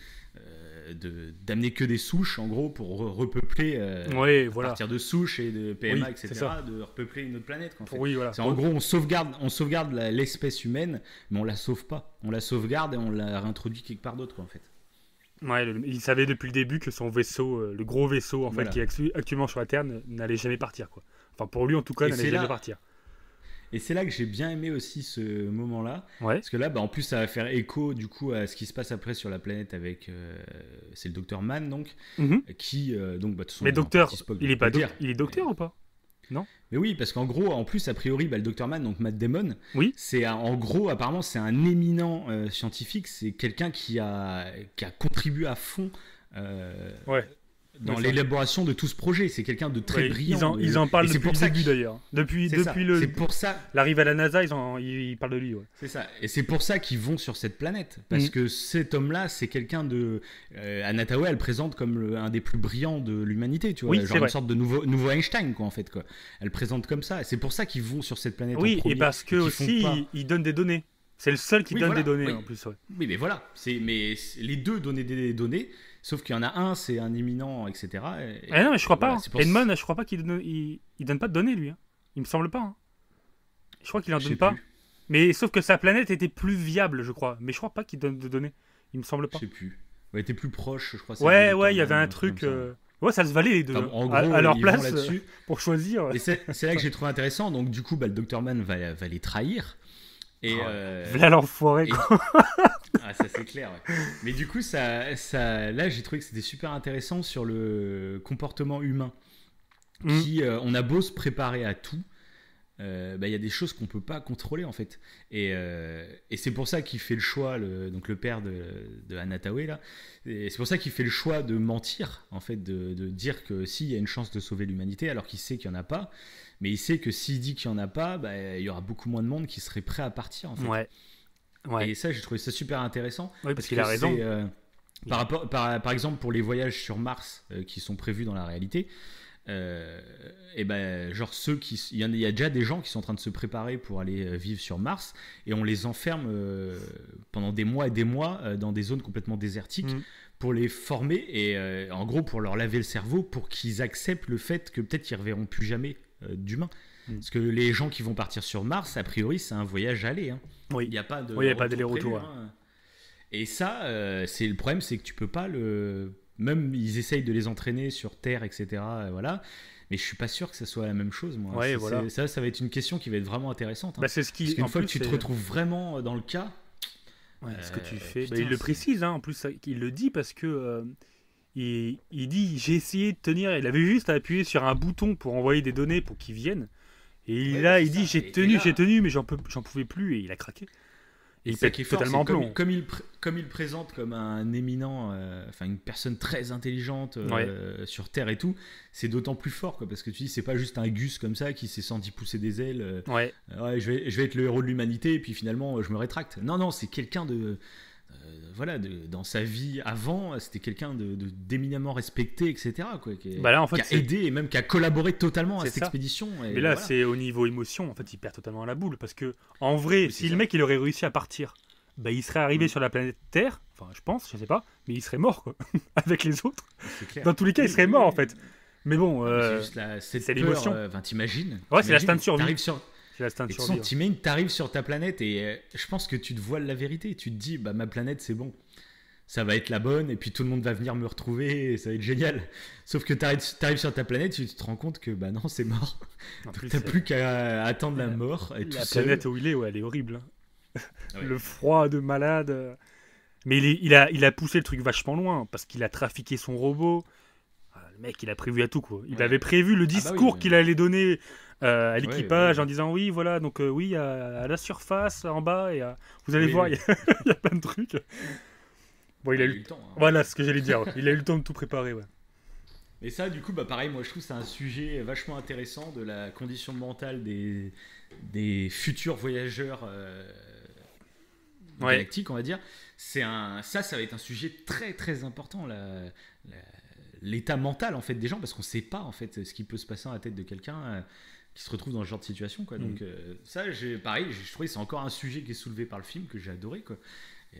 d'amener que des souches en gros pour repeupler Ouais, à voilà. partir de souches et de PMA, Oui, etc. c'est ça. De repeupler une autre planète. En fait. Oui, voilà. C'est en gros, on sauvegarde l'espèce humaine, mais on la sauve pas. On la sauvegarde et on la réintroduit quelque part d'autre, quoi, en fait. Ouais, il savait depuis le début que son vaisseau, le gros vaisseau en fait Voilà. qui est actuellement sur la Terre, n'allait jamais partir quoi. Enfin pour lui en tout cas, Et n'allait c'est jamais là- partir. Et c'est là que j'ai bien aimé aussi ce moment-là. Ouais. Parce que là, en plus, ça va faire écho du coup à ce qui se passe après sur la planète avec. C'est le docteur Mann, donc. Mhm. Qui, de toute façon, Mais en docteur, partie spoil, il on est peut pas le dire. il est docteur ou pas? Mais oui, parce qu'en gros, en plus, a priori, le docteur Mann, donc Matt Damon, Oui. en gros, apparemment, c'est un éminent scientifique. C'est quelqu'un qui a contribué à fond. Ouais. Dans Ouais, l'élaboration de tout ce projet, c'est quelqu'un de très Ouais, brillant. ils en parlent et c'est depuis pour le ça début qu'il- d'ailleurs. Depuis C'est ça. C'est pour ça. l'arrivée à la NASA, ils parlent de lui. Ouais. C'est ça. Et c'est pour ça qu'ils vont sur cette planète. Parce Mm. que cet homme-là, c'est quelqu'un de. Anatawe, elle présente comme un des plus brillants de l'humanité, tu vois. Oui, genre c'est une vrai. sorte de nouveau Einstein, quoi, en fait. Quoi. Elle présente comme ça. Et c'est pour ça qu'ils vont sur cette planète. en Oui, et premier, parce que qu'ils aussi font pas- il donne des données. C'est le seul qui Oui, donne voilà, des données oui. en plus. Ouais. Oui, mais voilà. Les deux donnaient des données. Sauf qu'il y en a un, c'est un éminent, etc. Ah non, mais je crois pas. voilà, Hein. c'est pour- Edmond, je crois pas il donne pas de données lui. Hein. Il me semble pas. Hein. Je crois qu'il en Je donne sais pas. plus. Mais sauf que sa planète était plus viable, je crois. Mais je crois pas qu'il donne de données. Il me semble pas. Je sais plus. Ouais, t'es plus proche, je crois. Ouais, c'est ouais, il y Dr. avait Mann, un truc. comme ça. Ouais, ça se valait les deux. Enfin, en À- gros, à leur ils place, vont là-dessus. pour choisir. Et c'est là que j'ai trouvé intéressant. Donc, du coup, le Dr. Mann va les trahir. Et, Voilà l'enfoiré. et- Quoi. Ah, ça c'est clair. Ouais. Mais du coup, là, j'ai trouvé que c'était super intéressant sur le comportement humain. Mm. On a beau se préparer à tout, il y a des choses qu'on peut pas contrôler en fait. Et c'est pour ça qu'il fait le choix, donc le père de Anatawe là. Et c'est pour ça qu'il fait le choix de mentir en fait, de dire que s'il y a une chance de sauver l'humanité, alors qu'il sait qu'il y en a pas. Mais il sait que s'il dit qu'il y en a pas, il y aura beaucoup moins de monde qui serait prêt à partir en fait. Ouais. Ouais. Et ça, j'ai trouvé ça super intéressant. Oui, parce qu'il a que raison. c'est, par exemple, pour les voyages sur Mars qui sont prévus dans la réalité, genre il y a déjà des gens qui sont en train de se préparer pour aller vivre sur Mars et on les enferme pendant des mois et des mois dans des zones complètement désertiques Mm. pour les former et en gros pour leur laver le cerveau pour qu'ils acceptent le fait que peut-être ils ne reverront plus jamais d'humains. Mm. Parce que les gens qui vont partir sur Mars, a priori, c'est un voyage aller. Hein. Oui. Il n'y a pas de Oui, il y a pas d'aller-retour, prévu, hein. Et ça, c'est le problème, c'est que tu peux pas même ils essayent de les entraîner sur Terre, etc. Voilà. Mais je suis pas sûr que ça soit la même chose, moi. Ouais, voilà. Ça va être une question qui va être vraiment intéressante. Bah, c'est ce qui, parce qu'une en fois plus, que tu te retrouves vraiment dans le cas. Ouais, ce que tu fais. Putain, Bah, il le précise, hein, en plus, il le dit parce que il dit j'ai essayé de tenir. Il avait juste à appuyer sur un bouton pour envoyer des données pour qu'ils viennent. Et Ouais, là, c'est il dit ça. j'ai tenu, mais j'en pouvais plus et il a craqué. Et il ça pète qui est fort, totalement en c'est plomb. comme il présente comme un éminent, enfin une personne très intelligente sur Terre et tout, c'est d'autant plus fort quoi, parce que tu dis c'est pas juste un Gus comme ça qui s'est senti pousser des ailes. Ouais. Ouais, je vais être le héros de l'humanité et puis finalement je me rétracte. Non, c'est quelqu'un de voilà, dans sa vie avant, c'était quelqu'un d'éminemment respecté, etc. Quoi, Bah là, en fait, qui a aidé et même qui a collaboré totalement à cette expédition. Mais là, voilà. c'est au niveau émotion, en fait, il perd totalement la boule. Parce que, en vrai, si le mec il aurait réussi à partir, bah, il serait arrivé sur la planète Terre, enfin, je pense, je sais pas, mais il serait mort, quoi, avec les autres. Dans tous les cas, il serait mort, en fait. Mais bon, c'est l'émotion. T'imagines. Ouais, c'est l'instinct de survie. Et t'arrives sur ta planète et je pense que tu te voiles la vérité. Tu te dis, bah ma planète c'est bon, ça va être la bonne et puis tout le monde va venir me retrouver et ça va être génial. Sauf que t'arrives sur ta planète, tu te rends compte que bah non c'est mort. T'as plus qu'à attendre la mort. Et la planète où il est, ouais, elle est horrible. Ouais. Le froid de malade. Mais il a poussé le truc vachement loin parce qu'il a trafiqué son robot. Le mec, il a prévu à tout quoi. Il avait prévu le discours qu'il allait donner à l'équipage en disant oui voilà donc oui à la surface en bas et vous allez voir il y a plein de trucs. Bon il a eu le temps. Voilà ce que j'allais dire. Il a eu le temps de tout préparer ouais. Et ça du coup bah pareil moi je trouve que c'est un sujet vachement intéressant de la condition mentale des futurs voyageurs galactiques on va dire. Ça va être un sujet très très important l'état mental en fait des gens parce qu'on sait pas en fait ce qui peut se passer dans la tête de quelqu'un qui se retrouve dans ce genre de situation quoi. Donc ça pareil je trouvais que c'est encore un sujet qui est soulevé par le film que j'ai adoré quoi.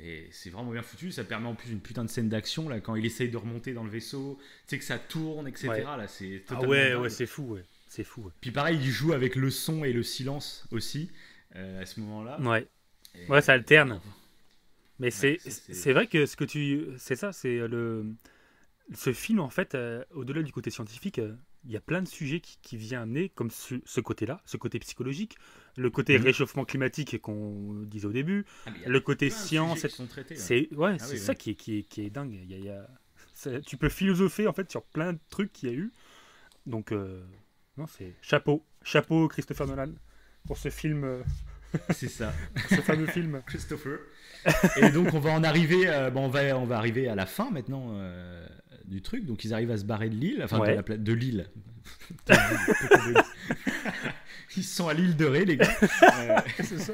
Et c'est vraiment bien foutu, ça permet en plus une putain de scène d'action là quand il essaye de remonter dans le vaisseau, tu sais que ça tourne etc. Là c'est totalement ouais c'est fou c'est fou. Puis pareil il joue avec le son et le silence aussi à ce moment là. Ouais ça alterne. Mais c'est vrai que ce que c'est ça c'est ce film, en fait, au-delà du côté scientifique, il y a plein de sujets qui vient amener, comme ce côté-là, ce côté psychologique, le côté réchauffement climatique qu'on disait au début, le côté science. C'est ça qui est dingue. Tu peux philosopher en fait sur plein de trucs qu'il y a eu. Donc, non, c'est chapeau Christopher Nolan pour ce film. C'est ça. Ce fameux film. Christopher. Et donc on va en arriver, on va arriver à la fin maintenant du truc. Donc ils arrivent à se barrer de l'île, enfin de l'île. Ils sont à l'île de Ré, les gars. C'est ça.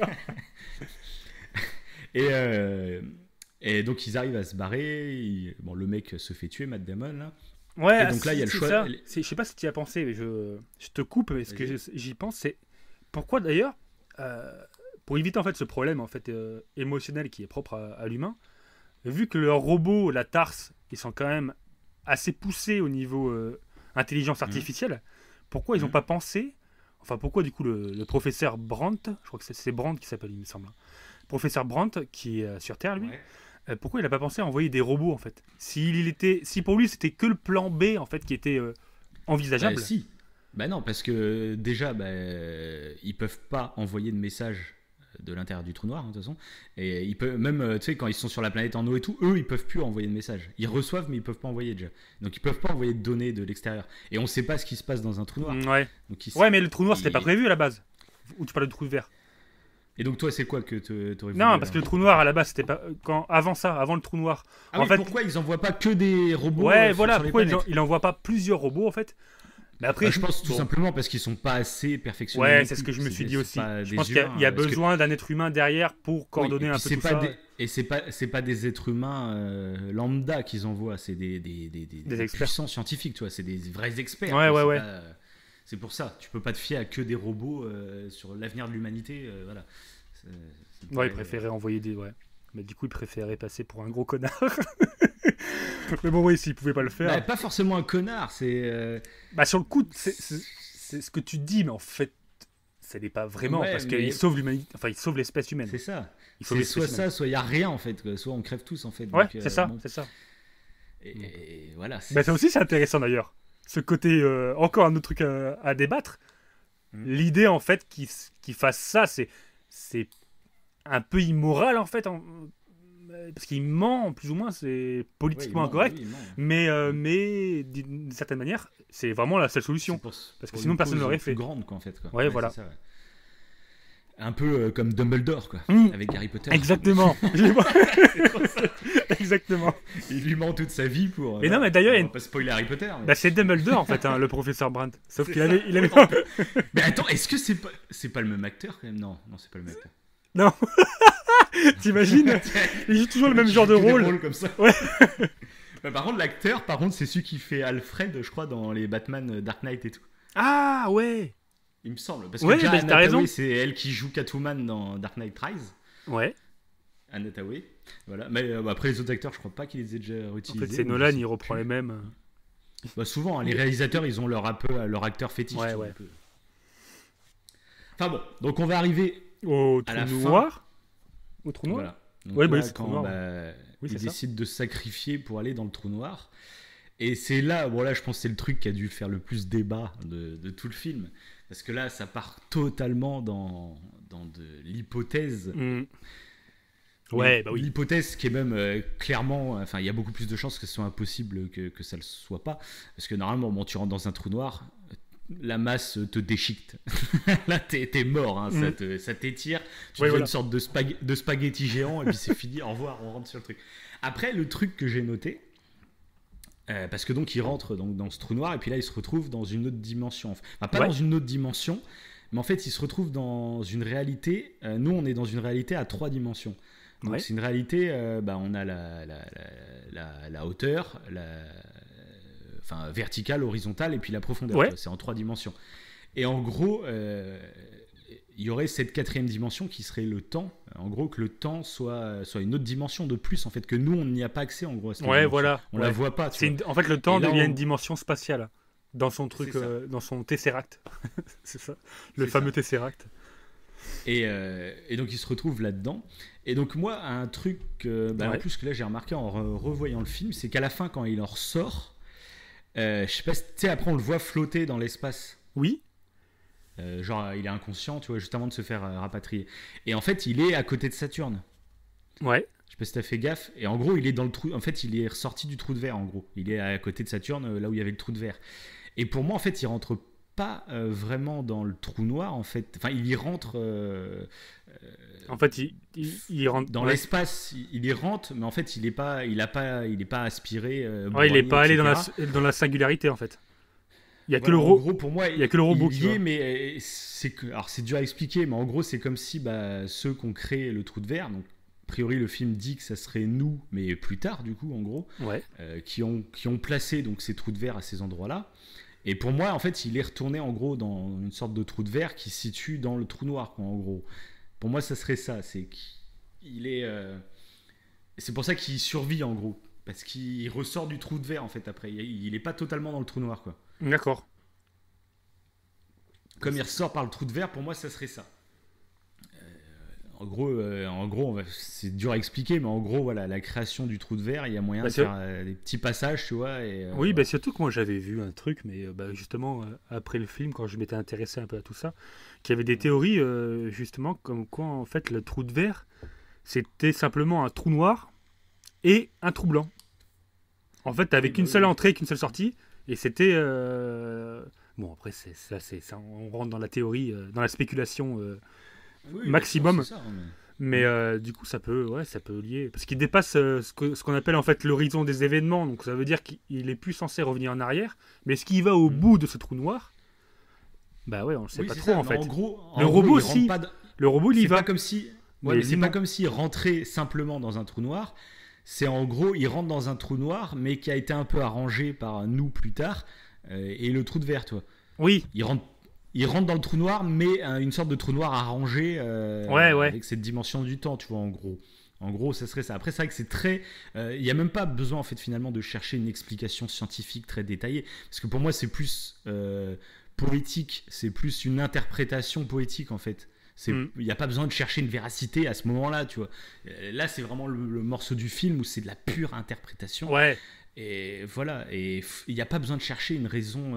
Et donc ils arrivent à se barrer. Le mec se fait tuer, Matt Damon là. Ouais. Et donc là il y a le choix. Je sais pas si tu y as pensé, mais je te coupe. Mais ce que j'y pense, c'est pourquoi d'ailleurs. Pour éviter en fait ce problème en fait émotionnel qui est propre à l'humain, vu que leurs robots, la TARS, ils sont quand même assez poussés au niveau intelligence artificielle, pourquoi ils n'ont pas pensé, enfin pourquoi du coup le professeur Brandt, je crois que c'est Brandt qui s'appelle il me semble, professeur Brandt qui est sur Terre lui, pourquoi il n'a pas pensé à envoyer des robots en fait, si pour lui c'était que le plan B en fait qui était envisageable. Si. Bah non, parce que déjà, ils peuvent pas envoyer de message de l'intérieur du trou noir, de toute façon. Et ils peuvent, même, tu sais, quand ils sont sur la planète en eau et tout, eux, ils peuvent plus envoyer de message. Ils reçoivent, mais ils peuvent pas envoyer déjà. Donc ils peuvent pas envoyer de données de l'extérieur. Et on sait pas ce qui se passe dans un trou noir. Donc, mais le trou noir, c'était pas prévu à la base. Ou tu parles de trou vert. Et donc toi, c'est quoi que t'aurais voulu? Non, parce que le trou noir à la base, c'était pas avant le trou noir. En fait, pourquoi ils envoient pas que des robots? Pourquoi ils envoient pas plusieurs robots en fait? Mais après, je pense tout simplement parce qu'ils sont pas assez perfectionnés. Ouais, c'est ce que je me suis dit aussi. Je pense qu'il y a besoin d'un être humain derrière pour coordonner un peu tout ça. Et c'est pas des êtres humains lambda qu'ils envoient, c'est des puissants scientifiques, tu vois, c'est des vrais experts. Ouais. C'est pour ça, tu peux pas te fier à que des robots sur l'avenir de l'humanité, voilà. Ils préféraient envoyer des mais du coup, ils préféraient passer pour un gros connard. Mais bon, s'ils pouvaient pas le faire. Pas forcément un connard, c'est. Sur le coup, c'est ce que tu dis, mais en fait, ça n'est pas vraiment parce qu'ils sauvent l'humanité, enfin, ils sauvent l'espèce humaine. C'est ça. C'est soit ça, soit il y a rien en fait, soit on crève tous en fait. Ouais, donc, c'est ça. Et voilà. Bah, ça aussi, c'est intéressant d'ailleurs. Ce côté, encore un autre truc à débattre. L'idée, en fait, qu'il fasse ça, c'est un peu immoral, en fait. Parce qu'il ment, plus ou moins, c'est politiquement incorrect. Oui, mais d'une certaine manière, c'est vraiment la seule solution. Parce que sinon, personne ne l'aurait fait. Plus grande, quoi, en fait. Quoi. Ouais, voilà. Ça, un peu comme Dumbledore, quoi, avec Harry Potter. Exactement. Exactement. Il lui ment toute sa vie pour. Mais non, mais d'ailleurs, on va pas spoiler Harry Potter. Mais... Bah, c'est Dumbledore en fait, le professeur Brandt. Sauf qu'il avait. Mais attends, est-ce que c'est pas le même acteur quand même? Non, c'est pas le même acteur. Non. T'imagines? Il joue toujours le même genre de rôle. Comme ça. Ouais. Bah, par contre, l'acteur, c'est celui qui fait Alfred, je crois, dans les Batman Dark Knight et tout. Ah ouais. Il me semble. Parce que Anna Hathaway, c'est elle qui joue Catwoman dans Dark Knight Rise. Ouais. Anna Hathaway. Voilà. Mais après, les autres acteurs, je crois pas qu'ils les aient déjà utilisés. En fait, c'est Nolan, il reprend les mêmes. Bah, souvent, les réalisateurs, ils ont leur acteur fétiche. Ouais. Enfin bon, donc on va arriver au trou noir. Au trou noir. Voilà. Donc ouais, là, c'est quand trou noir. il décide de se sacrifier pour aller dans le trou noir. Et c'est là, là, je pense que c'est le truc qui a dû faire le plus débat de tout le film. Parce que là, ça part totalement dans de l'hypothèse. Ouais, bah oui. L'hypothèse qui est même clairement... Enfin, il y a beaucoup plus de chances que ce soit impossible que ça ne le soit pas. Parce que normalement, tu rentres dans un trou noir, la masse te déchiquette. Là, t'es mort. Hein, ça t'étire. Tu fais une sorte de spaghetti géant et puis c'est fini. Au revoir, on rentre sur le truc. Après, le truc que j'ai noté... parce que donc il rentre dans ce trou noir et puis là il se retrouve dans une autre dimension. Enfin, pas dans une autre dimension, mais en fait il se retrouve dans une réalité. Nous on est dans une réalité à 3 dimensions. Donc c'est une réalité. On a la hauteur, verticale, horizontale et puis la profondeur. Ouais. C'est en 3 dimensions. Et en gros, il y aurait cette 4e dimension qui serait le temps. En gros, que le temps soit une autre dimension de plus, en fait, que nous, on n'y a pas accès, en gros. À cette dimension. Voilà. On la voit pas. En fait, le temps devient une dimension spatiale dans son truc, dans son Tesseract. C'est ça, le fameux Tesseract. Et donc, il se retrouve là-dedans. Et donc, moi, un truc, en plus que là, j'ai remarqué en revoyant le film, c'est qu'à la fin, quand il en ressort, je sais pas, tu sais, après, on le voit flotter dans l'espace. Oui. Genre il est inconscient, tu vois, juste avant de se faire rapatrier. Et en fait, il est à côté de Saturne. Ouais. Je sais pas si t'as fait gaffe. Et en gros, il est dans le trou. En fait, il est ressorti du trou de verre. En gros, il est à côté de Saturne, là où il y avait le trou de verre. Et pour moi, en fait, il rentre pas vraiment dans le trou noir. En fait, enfin, il y rentre. En fait, il rentre dans l'espace. Il y rentre, mais en fait, il est pas aspiré. Il est pas allé dans la singularité, en fait. Il y a que en gros, pour moi, il y a que le robot qui mais alors c'est dur à expliquer, mais en gros c'est comme si ceux qui ont créé le trou de verre, donc a priori le film dit que ça serait nous, mais plus tard du coup en gros, qui ont placé donc ces trous de verre à ces endroits-là. Et pour moi en fait il est retourné en gros dans une sorte de trou de verre qui se situe dans le trou noir quoi, en gros. Pour moi ça serait ça, c'est qu'il est, c'est pour ça qu'il survit en gros. Parce qu'il ressort du trou de verre en fait après, il est pas totalement dans le trou noir quoi. D'accord. Comme il ressort par le trou de verre, pour moi ça serait ça. En gros, c'est dur à expliquer, mais en gros voilà, la création du trou de verre, il y a moyen de faire des petits passages, tu vois. Oui, surtout que moi j'avais vu un truc, mais justement après le film, quand je m'étais intéressé un peu à tout ça, qu'il y avait des théories justement comme quoi en fait le trou de verre c'était simplement un trou noir et un trou blanc. En fait, t'avais qu'une seule entrée, qu'une seule sortie, et c'était... Bon, après, c'est ça, on rentre dans la théorie, dans la spéculation maximum. C'est ça, mais du coup, ça peut lier. Parce qu'il dépasse ce qu'on appelle en fait l'horizon des événements, donc ça veut dire qu'il est plus censé revenir en arrière, mais est-ce qu'il va au bout de ce trou noir? Bah ouais, on le sait pas trop, en fait. En gros, le robot aussi. Le robot, il y va. Pas comme si... Ouais, mais c'est pas comme s'il rentrait simplement dans un trou noir. C'est en gros, il rentre dans un trou noir, mais qui a été un peu arrangé par nous plus tard, et le trou de verre, toi. Oui. Il rentre dans le trou noir, mais une sorte de trou noir arrangé avec cette dimension du temps, tu vois, en gros. En gros, ça serait ça. Après, c'est vrai que c'est très... Il n'y a même pas besoin, en fait, finalement, de chercher une explication scientifique très détaillée. Parce que pour moi, c'est plus poétique, c'est plus une interprétation poétique, en fait. Il n'y a pas besoin de chercher une véracité à ce moment-là, tu vois. Là, c'est vraiment le morceau du film où c'est de la pure interprétation. Ouais. Et voilà, et il n'y a pas besoin de chercher une raison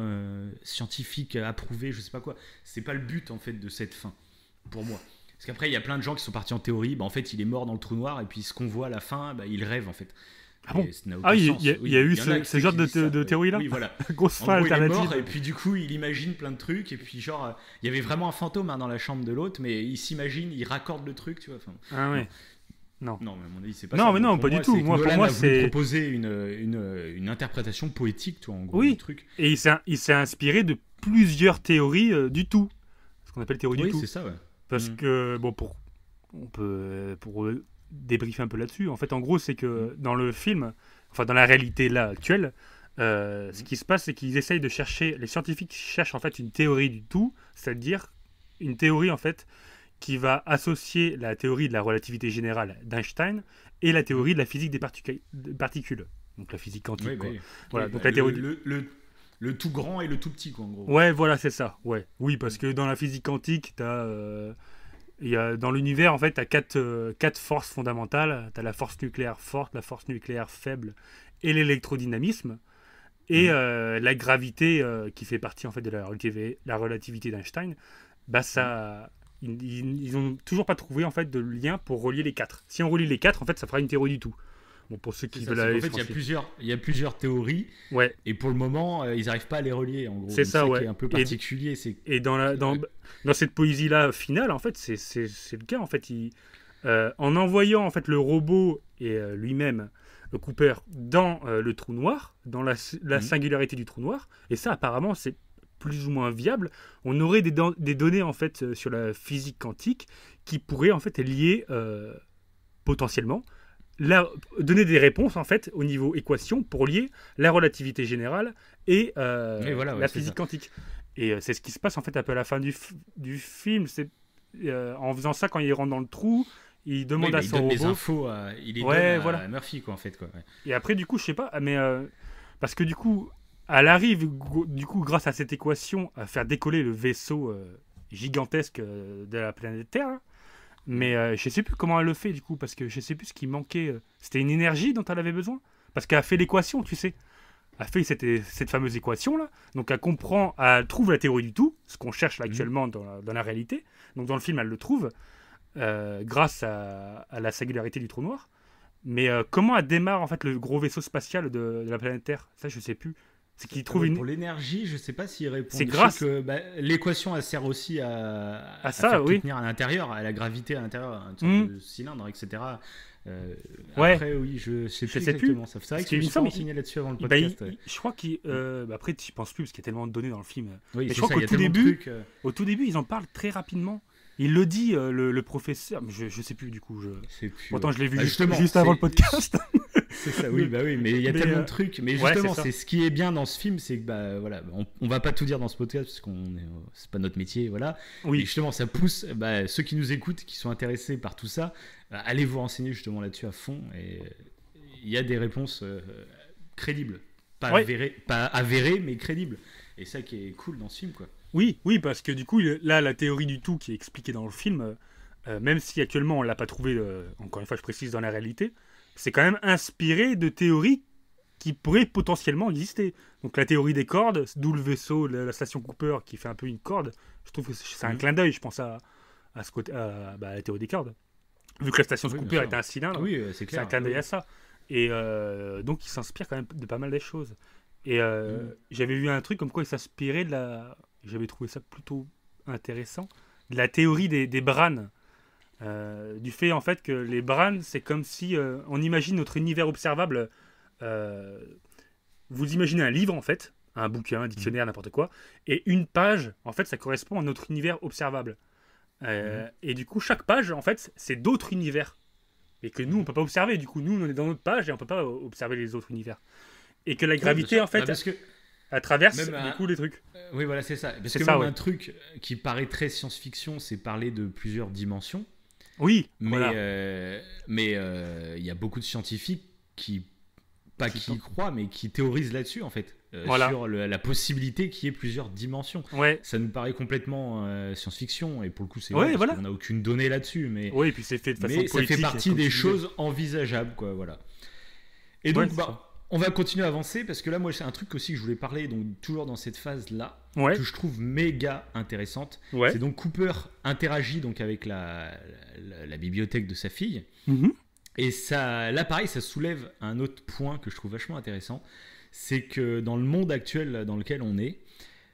scientifique approuvée, je sais pas quoi. C'est pas le but en fait de cette fin, pour moi. Parce qu'après, il y a plein de gens qui sont partis en théorie, en fait, il est mort dans le trou noir, et puis ce qu'on voit à la fin, il rêve en fait. Ah bon? Ça n'a aucun sens. Il y a eu ce genre de théorie-là? Oui, voilà. Grosse En fin gros, il est alternative. mort, et puis du coup, il imagine plein de trucs, et puis genre, il y avait vraiment un fantôme dans la chambre de l'autre, mais il s'imagine, il raccorde le truc, tu vois. Ah ouais. Non. Non, mais à mon avis, c'est pas Non, ça. mais non, Pour pas du moi, tout. c'est que Moi, pour Nolan moi, a voulu c'est. proposer une interprétation poétique, tu vois, en gros, Oui. du truc. Et il s'est inspiré de plusieurs théories du tout. Ce qu'on appelle théorie du Oui, tout. c'est ça, ouais. Parce que, bon, pour débriefer un peu là-dessus, en fait, en gros, c'est que dans le film, enfin, dans la réalité là actuelle, ce qui se passe, c'est qu'ils essayent de chercher, les scientifiques cherchent en fait une théorie du tout, c'est-à-dire une théorie en fait qui va associer la théorie de la relativité générale d'Einstein et la théorie de la physique des particules. Donc la physique quantique, Oui, quoi. oui. Voilà, Oui, donc la théorie. Le tout grand et le tout petit, quoi, en gros. Ouais, voilà, c'est ça. Ouais. Oui, parce que dans la physique quantique, dans l'univers, en fait, tu as quatre forces fondamentales. Tu as la force nucléaire forte, la force nucléaire faible et l'électrodynamisme. Et la gravité, qui fait partie en fait, de la relativité d'Einstein, ça, ils ont toujours pas trouvé en fait, de lien pour relier les quatre. Si on relie les quatre, en fait, ça fera une théorie du tout. Bon, pour ceux qui veulent aller. En fait, il y a plusieurs théories. Ouais. Et pour le moment, ils n'arrivent pas à les relier, en gros. C'est ça, ouais. Qui est un peu particulier. Et dans cette poésie-là finale, en fait, c'est le cas. En fait, en envoyant en fait le robot et lui-même, Cooper, dans le trou noir, dans la singularité du trou noir, et ça, apparemment, c'est plus ou moins viable. On aurait des données en fait sur la physique quantique qui pourraient en fait lier potentiellement. Donner des réponses en fait au niveau équation pour lier la relativité générale et la physique quantique. Et c'est ce qui se passe en fait un peu à la fin du film. C'est en faisant ça, quand il rentre dans le trou, il demande à son robot. Les infos, il les donne à Murphy, quoi, en fait, quoi. Ouais. Et après, du coup, je sais pas, mais parce que du coup, elle arrive du coup grâce à cette équation à faire décoller le vaisseau gigantesque de la planète Terre. Hein. Mais je sais plus comment elle le fait du coup, parce que je sais plus ce qui manquait. C'était une énergie dont elle avait besoin. Parce qu'elle a fait l'équation, tu sais. Elle fait cette fameuse équation là. Donc elle trouve la théorie du tout, ce qu'on cherche là, actuellement dans la réalité. Donc dans le film, elle le trouve grâce à la singularité du trou noir. Mais comment elle démarre en fait le gros vaisseau spatial de la planète Terre? Ça, je sais plus. C'est qu'il trouve Pour l'énergie, je sais pas s'il répond. C'est grâce que l'équation, elle sert aussi à ça, faire oui. tenir à l'intérieur, à la gravité à l'intérieur, un sorte de cylindre, etc. Ouais. Après, oui, je sais plus exactement ça. C'est vrai que je me suis renseigné là-dessus avant le podcast. Je crois qu'il. Après, tu n'y penses plus parce qu'il y a tellement de données dans le film. Oui, mais je crois qu'au tout début, ils en parlent très rapidement. Il le dit, le professeur. Je sais plus du coup. Pourtant, je l'ai vu juste avant le podcast. C'est ça, oui, mais il y a tellement de trucs. Mais justement, c'est ce qui est bien dans ce film, c'est que on va pas tout dire dans ce podcast parce qu'on c'est pas notre métier, voilà. Oui. Et justement, ça pousse ceux qui nous écoutent, qui sont intéressés par tout ça, allez vous renseigner justement là-dessus à fond. Et il y a des réponses crédibles, pas avérées, mais crédibles. Et ça qui est cool dans ce film, quoi. Oui, parce que du coup, là, la théorie du tout qui est expliquée dans le film, même si actuellement on l'a pas trouvée, encore une fois, je précise, dans la réalité, c'est quand même inspiré de théories qui pourraient potentiellement exister. Donc la théorie des cordes, d'où le vaisseau, la station Cooper qui fait un peu une corde, je trouve que c'est un clin d'œil, je pense à ce côté, à la théorie des cordes. Vu que la station Cooper est un cylindre, c'est un clin d'œil à ça. Et donc il s'inspire quand même de pas mal des choses. Et j'avais vu un truc comme quoi il s'inspirait de la... J'avais trouvé ça plutôt intéressant. De la théorie des branes. Du fait en fait que les branes, c'est comme si on imagine notre univers observable. Vous imaginez un livre en fait, un bouquin, un dictionnaire, n'importe quoi, et une page, en fait, ça correspond à notre univers observable. Et du coup, chaque page, en fait, c'est d'autres univers. Et que nous, on peut pas observer. Du coup, nous, on est dans notre page et on peut pas observer les autres univers. Et que la gravité, en fait, elle traverse du coup les trucs. Oui, voilà, c'est ça. Parce que un truc qui paraît très science-fiction, c'est parler de plusieurs dimensions. Oui, mais il y a beaucoup de scientifiques qui y croient, mais qui théorisent là-dessus, en fait. Sur la possibilité qu'il y ait plusieurs dimensions. Ouais. Ça nous paraît complètement science-fiction, et pour le coup, c'est vrai, parce qu'on n'a aucune donnée là-dessus. Mais, oui, et puis c'est fait de façon politique. Ça fait partie des choses envisageables, quoi, voilà. Et donc, On va continuer à avancer parce que là, moi, c'est un truc aussi que je voulais parler, donc toujours dans cette phase-là, Ouais. que je trouve méga intéressante. Ouais. C'est donc Cooper interagit donc avec la bibliothèque de sa fille. Mhm. Et ça, là, pareil, ça soulève un autre point que je trouve vachement intéressant. C'est que dans le monde actuel dans lequel on est,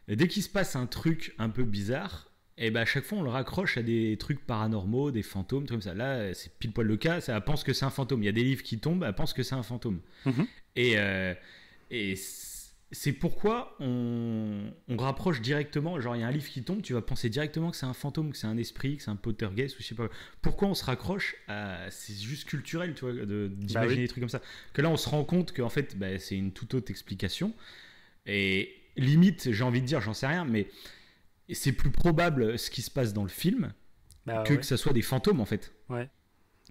dès qu'il se passe un truc un peu bizarre, et ben à chaque fois on le raccroche à des trucs paranormaux, des fantômes, trucs comme ça. Là, c'est pile poil le cas. Ça pense que c'est un fantôme. Il y a des livres qui tombent, elle pense que c'est un fantôme. Mhm. Et c'est pourquoi on rapproche directement. Genre, il y a un livre qui tombe, tu vas penser directement que c'est un fantôme, que c'est un esprit, que c'est un poltergeist ou je sais pas. Pourquoi on se raccroche à. C'est juste culturel, tu vois, d'imaginer oui. des trucs comme ça. Que là, on se rend compte qu'en fait, bah, c'est une toute autre explication. Et limite, j'ai envie de dire, j'en sais rien, mais c'est plus probable ce qui se passe dans le film Bah, que ouais. que ça soit des fantômes, en fait. Ouais.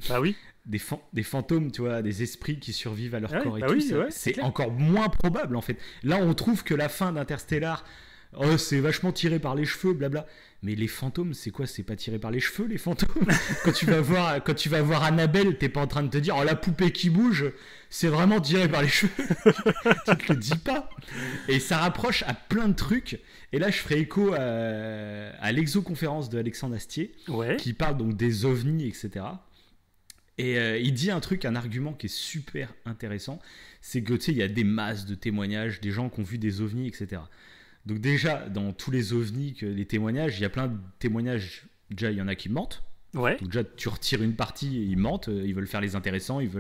Bah oui. Des fantômes, tu vois, des esprits qui survivent à leur Ouais, corps et bah tout, oui, ouais, c'est c'est clair. encore moins probable en fait. Là, on trouve que la fin d'Interstellar, oh, c'est vachement tiré par les cheveux, blabla. Mais les fantômes, c'est quoi? C'est pas tiré par les cheveux, les fantômes. Quand tu vas voir Annabelle, t'es pas en train de te dire, oh, la poupée qui bouge, c'est vraiment tiré par les cheveux. Tu te le dis pas. Et ça rapproche à plein de trucs. Et là, je ferai écho à l'exoconférence de Alexandre Astier, Ouais. qui parle donc des ovnis, etc. Et il dit un argument qui est super intéressant, c'est que tu sais, il y a des masses de témoignages, des gens qui ont vu des ovnis, etc. Donc déjà, dans tous les ovnis, les témoignages, il y a plein de témoignages, déjà il y en a qui mentent, Ouais. donc déjà tu retires une partie, et ils mentent, ils veulent faire les intéressants, il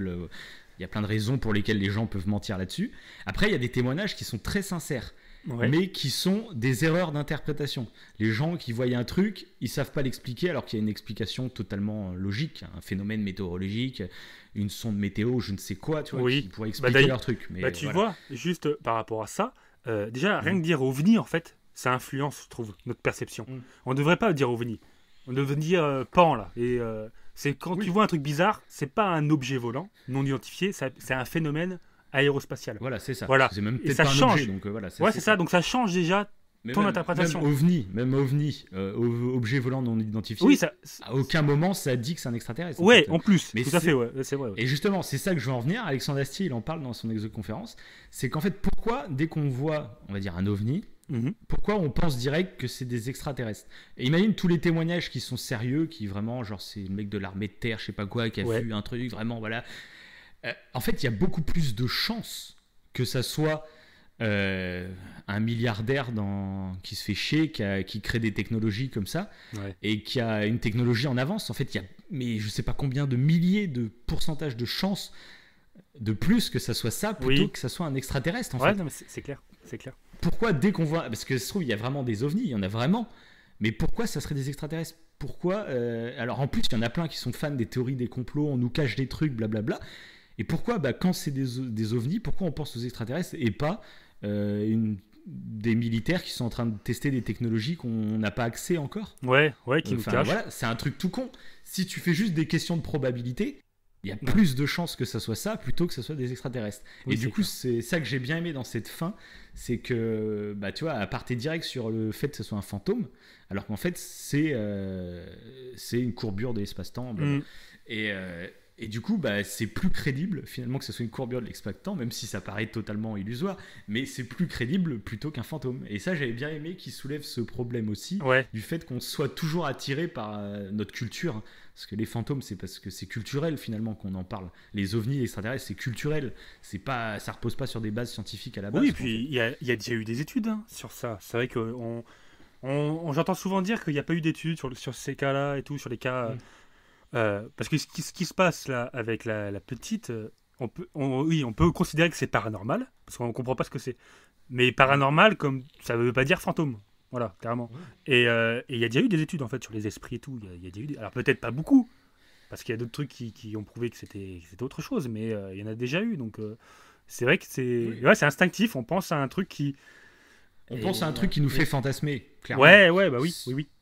y a plein de raisons pour lesquelles les gens peuvent mentir là-dessus. Après, il y a des témoignages qui sont très sincères, Ouais. mais qui sont des erreurs d'interprétation. Les gens qui voient un truc, ils savent pas l'expliquer alors qu'il y a une explication totalement logique, un phénomène météorologique, une sonde météo, je ne sais quoi, tu vois, Oui. qui pourrait expliquer d'ailleurs- leur truc. Mais Bah tu voilà. vois, juste par rapport à ça, déjà rien que dire ovni en fait, ça influence, je trouve, notre perception. Mm. On devrait pas dire ovni, on devrait dire pan là. Et c'est quand Oui. tu vois un truc bizarre, c'est pas un objet volant non identifié, c'est un phénomène aérospatial. Voilà, c'est ça. Voilà. C'est même Et peut-être ça pas un change. objet, donc voilà. Ouais, c'est ça. Donc ça change déjà. Mais ton même- interprétation. Même ovni, objet volant non identifié. Oui, ça. À aucun moment ça dit que c'est un extraterrestre. en Ouais, fait. en plus. Mais Tout à c'est- fait. Ouais, c'est vrai. Ouais. Et justement, c'est ça que je veux en venir. Alexandre Astier, il en parle dans son exoconférence. C'est qu'en fait, pourquoi, dès qu'on voit, on va dire, un ovni, Mhm. pourquoi on pense direct que c'est des extraterrestres? Et imagine tous les témoignages qui sont sérieux, qui vraiment, genre, c'est le mec de l'armée de terre, je sais pas quoi, qui a Ouais. vu un truc, vraiment, voilà. En fait, il y a beaucoup plus de chances que ça soit un milliardaire qui se fait chier, qui crée des technologies comme ça, Ouais. et qui a une technologie en avance. En fait, il y a, mais je sais pas combien de milliers de pourcentages de chances de plus que ça soit ça, plutôt Oui. que ça soit un extraterrestre, en Ouais, fait. non, mais c'est clair. C'est clair. Pourquoi dès qu'on voit... Parce que ça se trouve, il y a vraiment des ovnis, il y en a vraiment. Mais pourquoi ça serait des extraterrestres? Pourquoi Alors en plus, il y en a plein qui sont fans des théories des complots, on nous cache des trucs, blablabla. Et pourquoi, quand c'est des ovnis, pourquoi on pense aux extraterrestres et pas des militaires qui sont en train de tester des technologies qu'on n'a pas accès encore? Ouais, ouais, qui nous Enfin, cache. voilà, c'est un truc tout con. Si tu fais juste des questions de probabilité, il y a plus de chances que ça soit ça plutôt que ça soit des extraterrestres. Oui, Et du c'est coup, c'est ça que j'ai bien aimé dans cette fin, c'est que, tu vois, à partir direct sur le fait que ce soit un fantôme, alors qu'en fait, c'est une courbure de l'espace-temps. Mm. Et du coup, c'est plus crédible finalement que ce soit une courbure de l'espace-temps, même si ça paraît totalement illusoire, mais c'est plus crédible plutôt qu'un fantôme. Et ça, j'avais bien aimé qu'il soulève ce problème aussi, Ouais. du fait qu'on soit toujours attiré par notre culture. Hein. Parce que les fantômes, c'est parce que c'est culturel finalement qu'on en parle. Les ovnis, les extraterrestres, c'est culturel. Ça repose pas sur des bases scientifiques à la base. Oui, en puis fait. il y a déjà eu des études hein, sur ça. C'est vrai que j'entends souvent dire qu'il n'y a pas eu d'études sur ces cas-là et tout, sur les cas. Parce que ce qui se passe là avec la petite, on peut considérer que c'est paranormal, parce qu'on ne comprend pas ce que c'est. Mais paranormal, comme ça ne veut pas dire fantôme. Voilà, carrément. Et il y a déjà eu des études en fait sur les esprits et tout. Il y a déjà eu alors peut-être pas beaucoup, parce qu'il y a d'autres trucs qui ont prouvé que c'était autre chose, mais il y en a déjà eu. Donc c'est vrai que c'est instinctif. On pense à un truc qui. On pense à un truc qui nous fait fantasmer, clairement. Ouais, bah oui.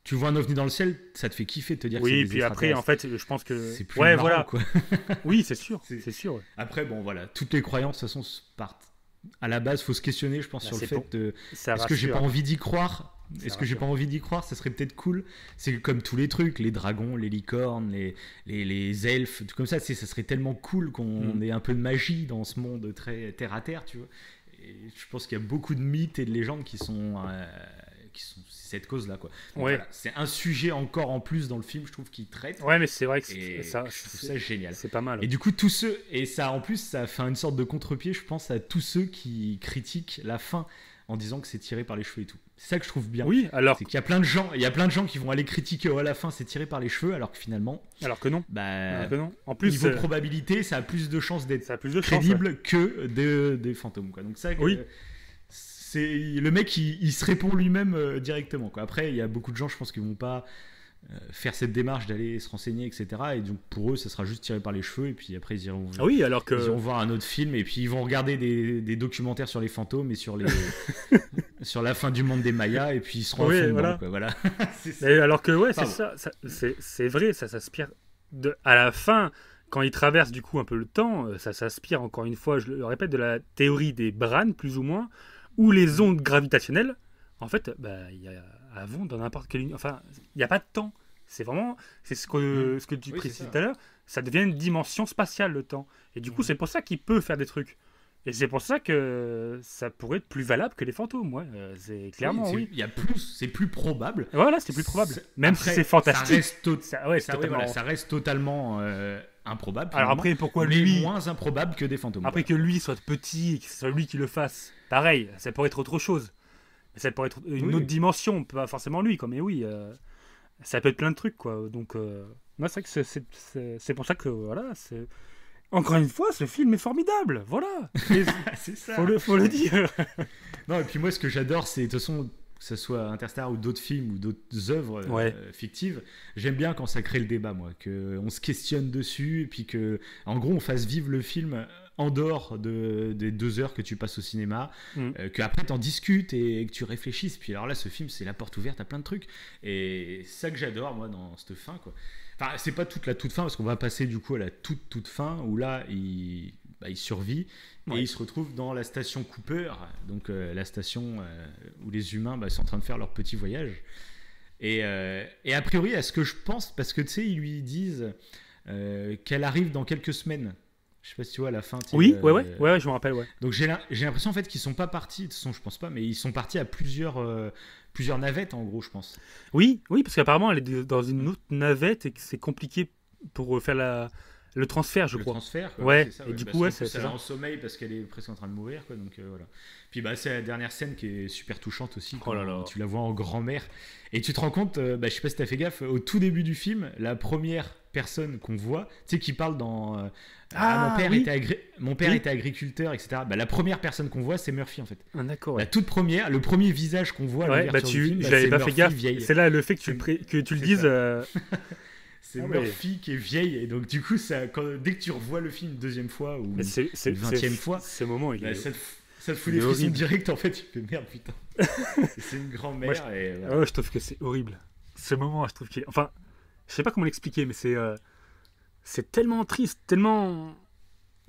Tu vois un ovni dans le ciel, ça te fait kiffer de te dire que c'est Oui, des puis après, en extraterrestres. fait, je pense que. C'est plus Ouais, marrant, voilà. quoi. Oui, c'est sûr. C'est- C'est sûr. Ouais. Après, bon, voilà, toutes les croyances, de toute façon, partent. À la base, faut se questionner, je pense, Bah, sur le c'est fait pour- de... Ça Est-ce que j'ai rassure. pas envie d'y croire Est-ce que j'ai pas envie d'y croire? Ça serait peut-être cool. C'est comme tous les trucs, les dragons, les licornes, les elfes, tout comme ça. Ça serait tellement cool qu'on ait un peu de magie dans ce monde très terre à terre, tu vois. Et je pense qu'il y a beaucoup de mythes et de légendes qui sont cette cause-là, quoi. Donc, Ouais. voilà, c'est un sujet encore en plus dans le film, je trouve, qu'il traite. Ouais, mais c'est vrai que Et ça, je trouve ça génial. c'est pas mal. Et du coup, tous ceux, et ça en plus, ça fait une sorte de contre-pied, je pense, à tous ceux qui critiquent la fin en disant que c'est tiré par les cheveux et tout. C'est ça que je trouve bien. Oui, alors C'est qu'il y a plein de gens qui vont aller critiquer à la fin c'est tiré par les cheveux, alors que finalement, que non. bah, Alors que non. En plus, niveau probabilité, ça a plus de chances d'être ça a plus de chance. Ouais. crédible que des fantômes, quoi. Donc ça, Oui. c'est le mec, il se répond lui-même directement, quoi. Après, il y a beaucoup de gens, je pense, qui vont pas faire cette démarche d'aller se renseigner, etc. Et donc pour eux, ça sera juste tiré par les cheveux. Et puis après, ils iront, Ah oui, alors que ils iront voir un autre film. Et puis ils vont regarder des documentaires sur les fantômes et sur sur la fin du monde des Mayas. Et puis ils seront à fond dedans, quoi. Voilà. C'est ça. mais alors que ouais, c'est Pardon. ça, c'est vrai, ça s'aspire à la fin quand il traverse du coup un peu le temps, ça s'aspire encore une fois, je le répète, de la théorie des branes plus ou moins, où les ondes gravitationnelles, en fait, bah il y a avant dans n'importe quelle, enfin, il n'y a pas de temps. C'est vraiment, c'est ce que tu Oui, précisais c'est tout à l'heure, ça devient une dimension spatiale le temps. Et du coup, c'est pour ça qu'il peut faire des trucs. Et c'est pour ça que ça pourrait être plus valable que les fantômes, ouais. C'est clairement, oui. Il y a c'est plus probable. Voilà, c'est plus probable. Même Après, si c'est fantastique. Ça reste, Ouais, c'est totalement... ça reste totalement improbable. Alors après, pourquoi lui... Mais moins improbable que des fantômes. Après que lui soit petit et que ce soit lui qui le fasse, pareil, ça pourrait être autre chose. Ça pourrait être une autre dimension, pas forcément lui, quoi. Mais oui, ça peut être plein de trucs, quoi. Donc, moi, c'est vrai que c'est pour ça que, voilà, c'est... Encore une fois, ce film est formidable, voilà. C'est ça. Faut le dire. Non, et puis moi, ce que j'adore, c'est, de toute façon, que ce soit Interstellar ou d'autres films ou d'autres œuvres fictives, j'aime bien quand ça crée le débat, moi, qu'on se questionne dessus, et puis que, en gros, on fasse vivre le film en dehors des 2 heures que tu passes au cinéma, qu'après t'en discutes et que tu réfléchisses. Puis alors là, ce film, c'est la porte ouverte à plein de trucs. Et c'est ça que j'adore, moi, dans cette fin, quoi. Enfin, c'est pas toute fin, parce qu'on va passer du coup à la toute fin, où là, il survit, et il se retrouve dans la station Cooper, donc la station où les humains sont en train de faire leur petit voyage. Et a priori, à ce que je pense, parce que tu sais, ils lui disent qu'elle arrive dans quelques semaines. Je sais pas si tu vois à la fin. Oui, ouais, je me rappelle, ouais. Donc j'ai l'impression en fait qu'ils sont pas partis, de toute façon je pense pas, mais ils sont partis à plusieurs navettes en gros, je pense. Oui, parce qu'apparemment elle est dans une autre navette et que c'est compliqué pour faire le transfert, je crois. Le transfert, quoi, ouais. C'est ça, et du parce coup, ouais, qu'en plus, c'est elle est ça. en sommeil parce qu'elle est presque en train de mourir, quoi. Donc voilà. Puis c'est la dernière scène qui est super touchante aussi, quand tu la vois en grand-mère. Et tu te rends compte, je sais pas si t'as fait gaffe, au tout début du film, la première personne qu'on voit, tu sais, qui parle dans mon père était agriculteur, etc. La première personne qu'on voit, c'est Murphy en fait. Ah, d'accord. Ouais. La toute première, le premier visage qu'on voit à l'ouverture du film, je l'avais c'est pas Murphy, fait gaffe. vieille. C'est là le fait que tu le dises. C'est Murphy qui est vieille, et donc du coup, dès que tu revois le film une deuxième fois ou une 20e fois, ce moment, ça te fout des frissons direct en fait. Tu fais merde, putain. C'est une grand-mère. Ouais, je trouve que c'est horrible. Ce moment, je trouve qu'il. Enfin, je sais pas comment l'expliquer, mais c'est tellement triste, tellement.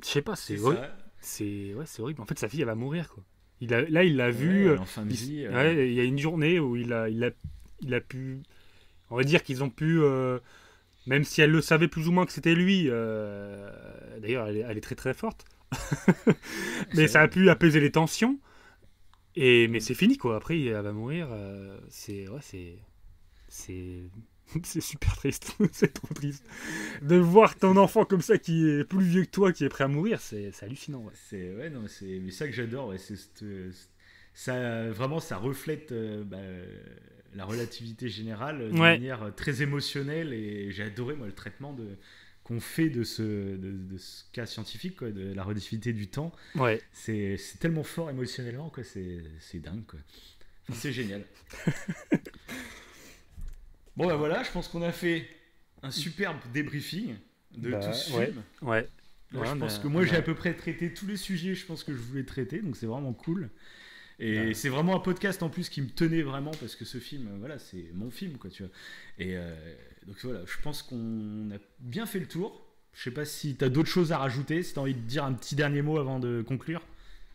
Je sais pas, c'est horrible. C'est horrible. En fait, sa fille, elle va mourir, quoi. Il l'a vu. En fin de vie. Il y a une journée où il a pu. On va dire qu'ils ont pu. Même si elle le savait plus ou moins que c'était lui. D'ailleurs, elle est très très forte. Mais ça a pu apaiser les tensions. Mais c'est fini, quoi. Après, elle va mourir. C'est super triste. C'est trop triste. De voir ton enfant comme ça, qui est plus vieux que toi, qui est prêt à mourir, c'est hallucinant. Ouais. C'est ça que j'adore. Ouais. Vraiment, ça reflète la relativité générale de manière très émotionnelle. Et j'ai adoré, moi, le traitement qu'on fait de ce cas scientifique, quoi, de la relativité du temps. Ouais. C'est tellement fort émotionnellement, quoi. C'est dingue, quoi. Enfin, c'est génial. Bon, voilà, je pense qu'on a fait un superbe débriefing de tout ce film. Ouais. Je pense que moi, j'ai à peu près traité tous les sujets, je pense, que je voulais traiter, donc c'est vraiment cool. Et c'est vraiment un podcast en plus qui me tenait vraiment, parce que ce film, voilà, c'est mon film, quoi, tu vois. Et donc voilà, je pense qu'on a bien fait le tour. Je sais pas si tu as d'autres choses à rajouter, si tu as envie de dire un petit dernier mot avant de conclure.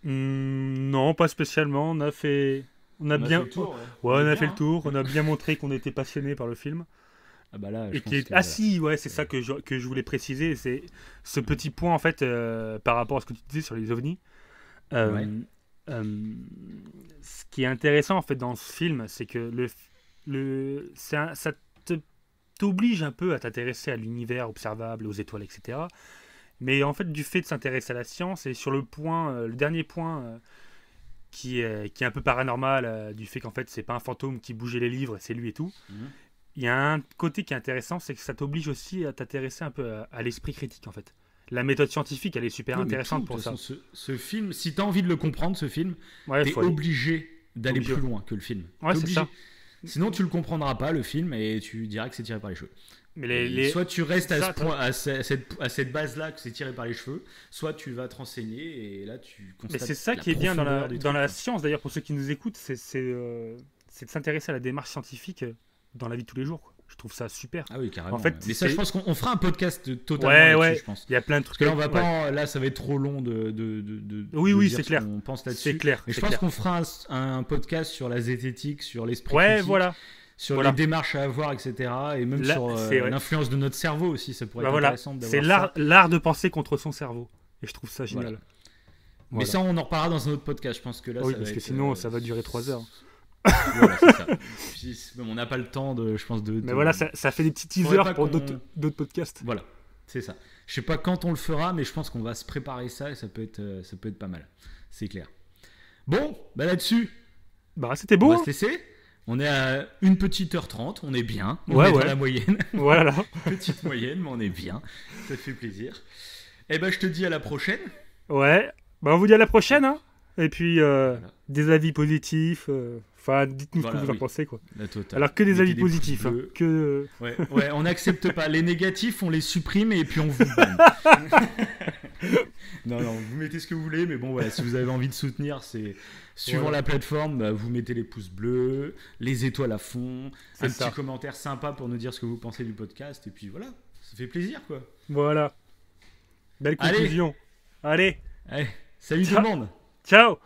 Non, pas spécialement. On a fait On a On a bien. fait le tour, ouais. Ouais, on a Bien, fait le hein. tour. On a bien montré qu'on était passionné par le film. Ah bah là, je Et pense qui est... que Ah voilà. si, ouais, c'est ça que je voulais préciser. C'est ce petit point, en fait, par rapport à ce que tu disais sur les ovnis. Ouais. Euh, euh, Ce qui est intéressant, en fait, dans ce film, c'est que ça t'oblige un peu à t'intéresser à l'univers observable, aux étoiles, etc. Mais en fait, du fait de s'intéresser à la science, et sur le dernier point qui est un peu paranormal, du fait qu'en fait, c'est pas un fantôme qui bougeait les livres, c'est lui et tout. Mhm. Il y a un côté qui est intéressant, c'est que ça t'oblige aussi à t'intéresser un peu à l'esprit critique, en fait. La méthode scientifique, elle est super Oui, mais intéressante tout, pour de ça. toute façon, ce film, si t'as envie de le comprendre, ce film, Ouais, t'es faut aller. obligé d'aller Obligé, plus ouais. loin que le film. Ouais, T'es c'est obligé. ça. Sinon, tu le comprendras pas, le film, et tu diras que c'est tiré par les cheveux. Mais Et soit tu restes à, ça, ce point, à cette base-là que c'est tiré par les cheveux, soit tu vas te renseigner et là tu Mais constates c'est ça la qui est bien dans profondeur du dans truc, la quoi. science, d'ailleurs, pour ceux qui nous écoutent, c'est de s'intéresser à la démarche scientifique dans la vie de tous les jours, quoi. Je trouve ça super. Ah oui, carrément. En fait, Ouais. Mais ça, je pense qu'on fera un podcast totalement Ouais, là-dessus, ouais. je pense. Il y a plein de Parce trucs. que là, on va Ouais. pas, là, ça va être trop long Oui, de oui, dire c'est ce clair. qu'on pense C'est là-dessus. clair. Mais je c'est pense clair. qu'on fera un podcast sur la zététique, sur l'esprit Ouais, critique, voilà. sur Voilà. les démarches à avoir, etc. Et même Là, sur c'est ouais. l'influence de notre cerveau aussi, ça pourrait Bah être voilà. intéressant C'est d'avoir ça. l'art de penser contre son cerveau. Et je trouve ça génial. Voilà. Mais Voilà. ça, on en reparlera dans un autre podcast. Je pense que là, Oui, ça parce va que être, sinon, ça va durer 3 heures. Voilà, c'est ça. Puis, on n'a pas le temps de, je pense, Mais voilà, ça fait des petits Faudrait teasers pas pour qu'on- d'autres podcasts. Voilà, c'est ça. Je sais pas quand on le fera, mais je pense qu'on va se préparer ça et ça peut être pas mal. C'est clair. Bon, bah là-dessus, Bah, c'était on beau. va Hein. se laisser. On est à une petite heure 30, on est bien. On Ouais, est dans ouais. la moyenne. Voilà. Petite moyenne, mais on est bien. Ça fait plaisir. Et ben, je te dis à la prochaine. Ouais. Bah, on vous dit à la prochaine. Hein. Et puis, Voilà. des avis positifs. Enfin, dites-nous Voilà, ce que vous en oui. pensez, quoi. La totale. Alors, que des Mettez avis pouces positifs. Hein. bleus. Que... Ouais, ouais, on n'accepte pas. Les négatifs, on les supprime et puis on vous banne. Non, vous mettez ce que vous voulez, mais bon, voilà, si vous avez envie de soutenir, c'est suivant Voilà. la plateforme, bah, vous mettez les pouces bleus, les étoiles à fond, C'est un ça. petit commentaire sympa pour nous dire ce que vous pensez du podcast, et puis voilà, ça fait plaisir, quoi. Voilà. Belle Allez. conclusion. Allez. Allez, salut tout le monde! Ciao.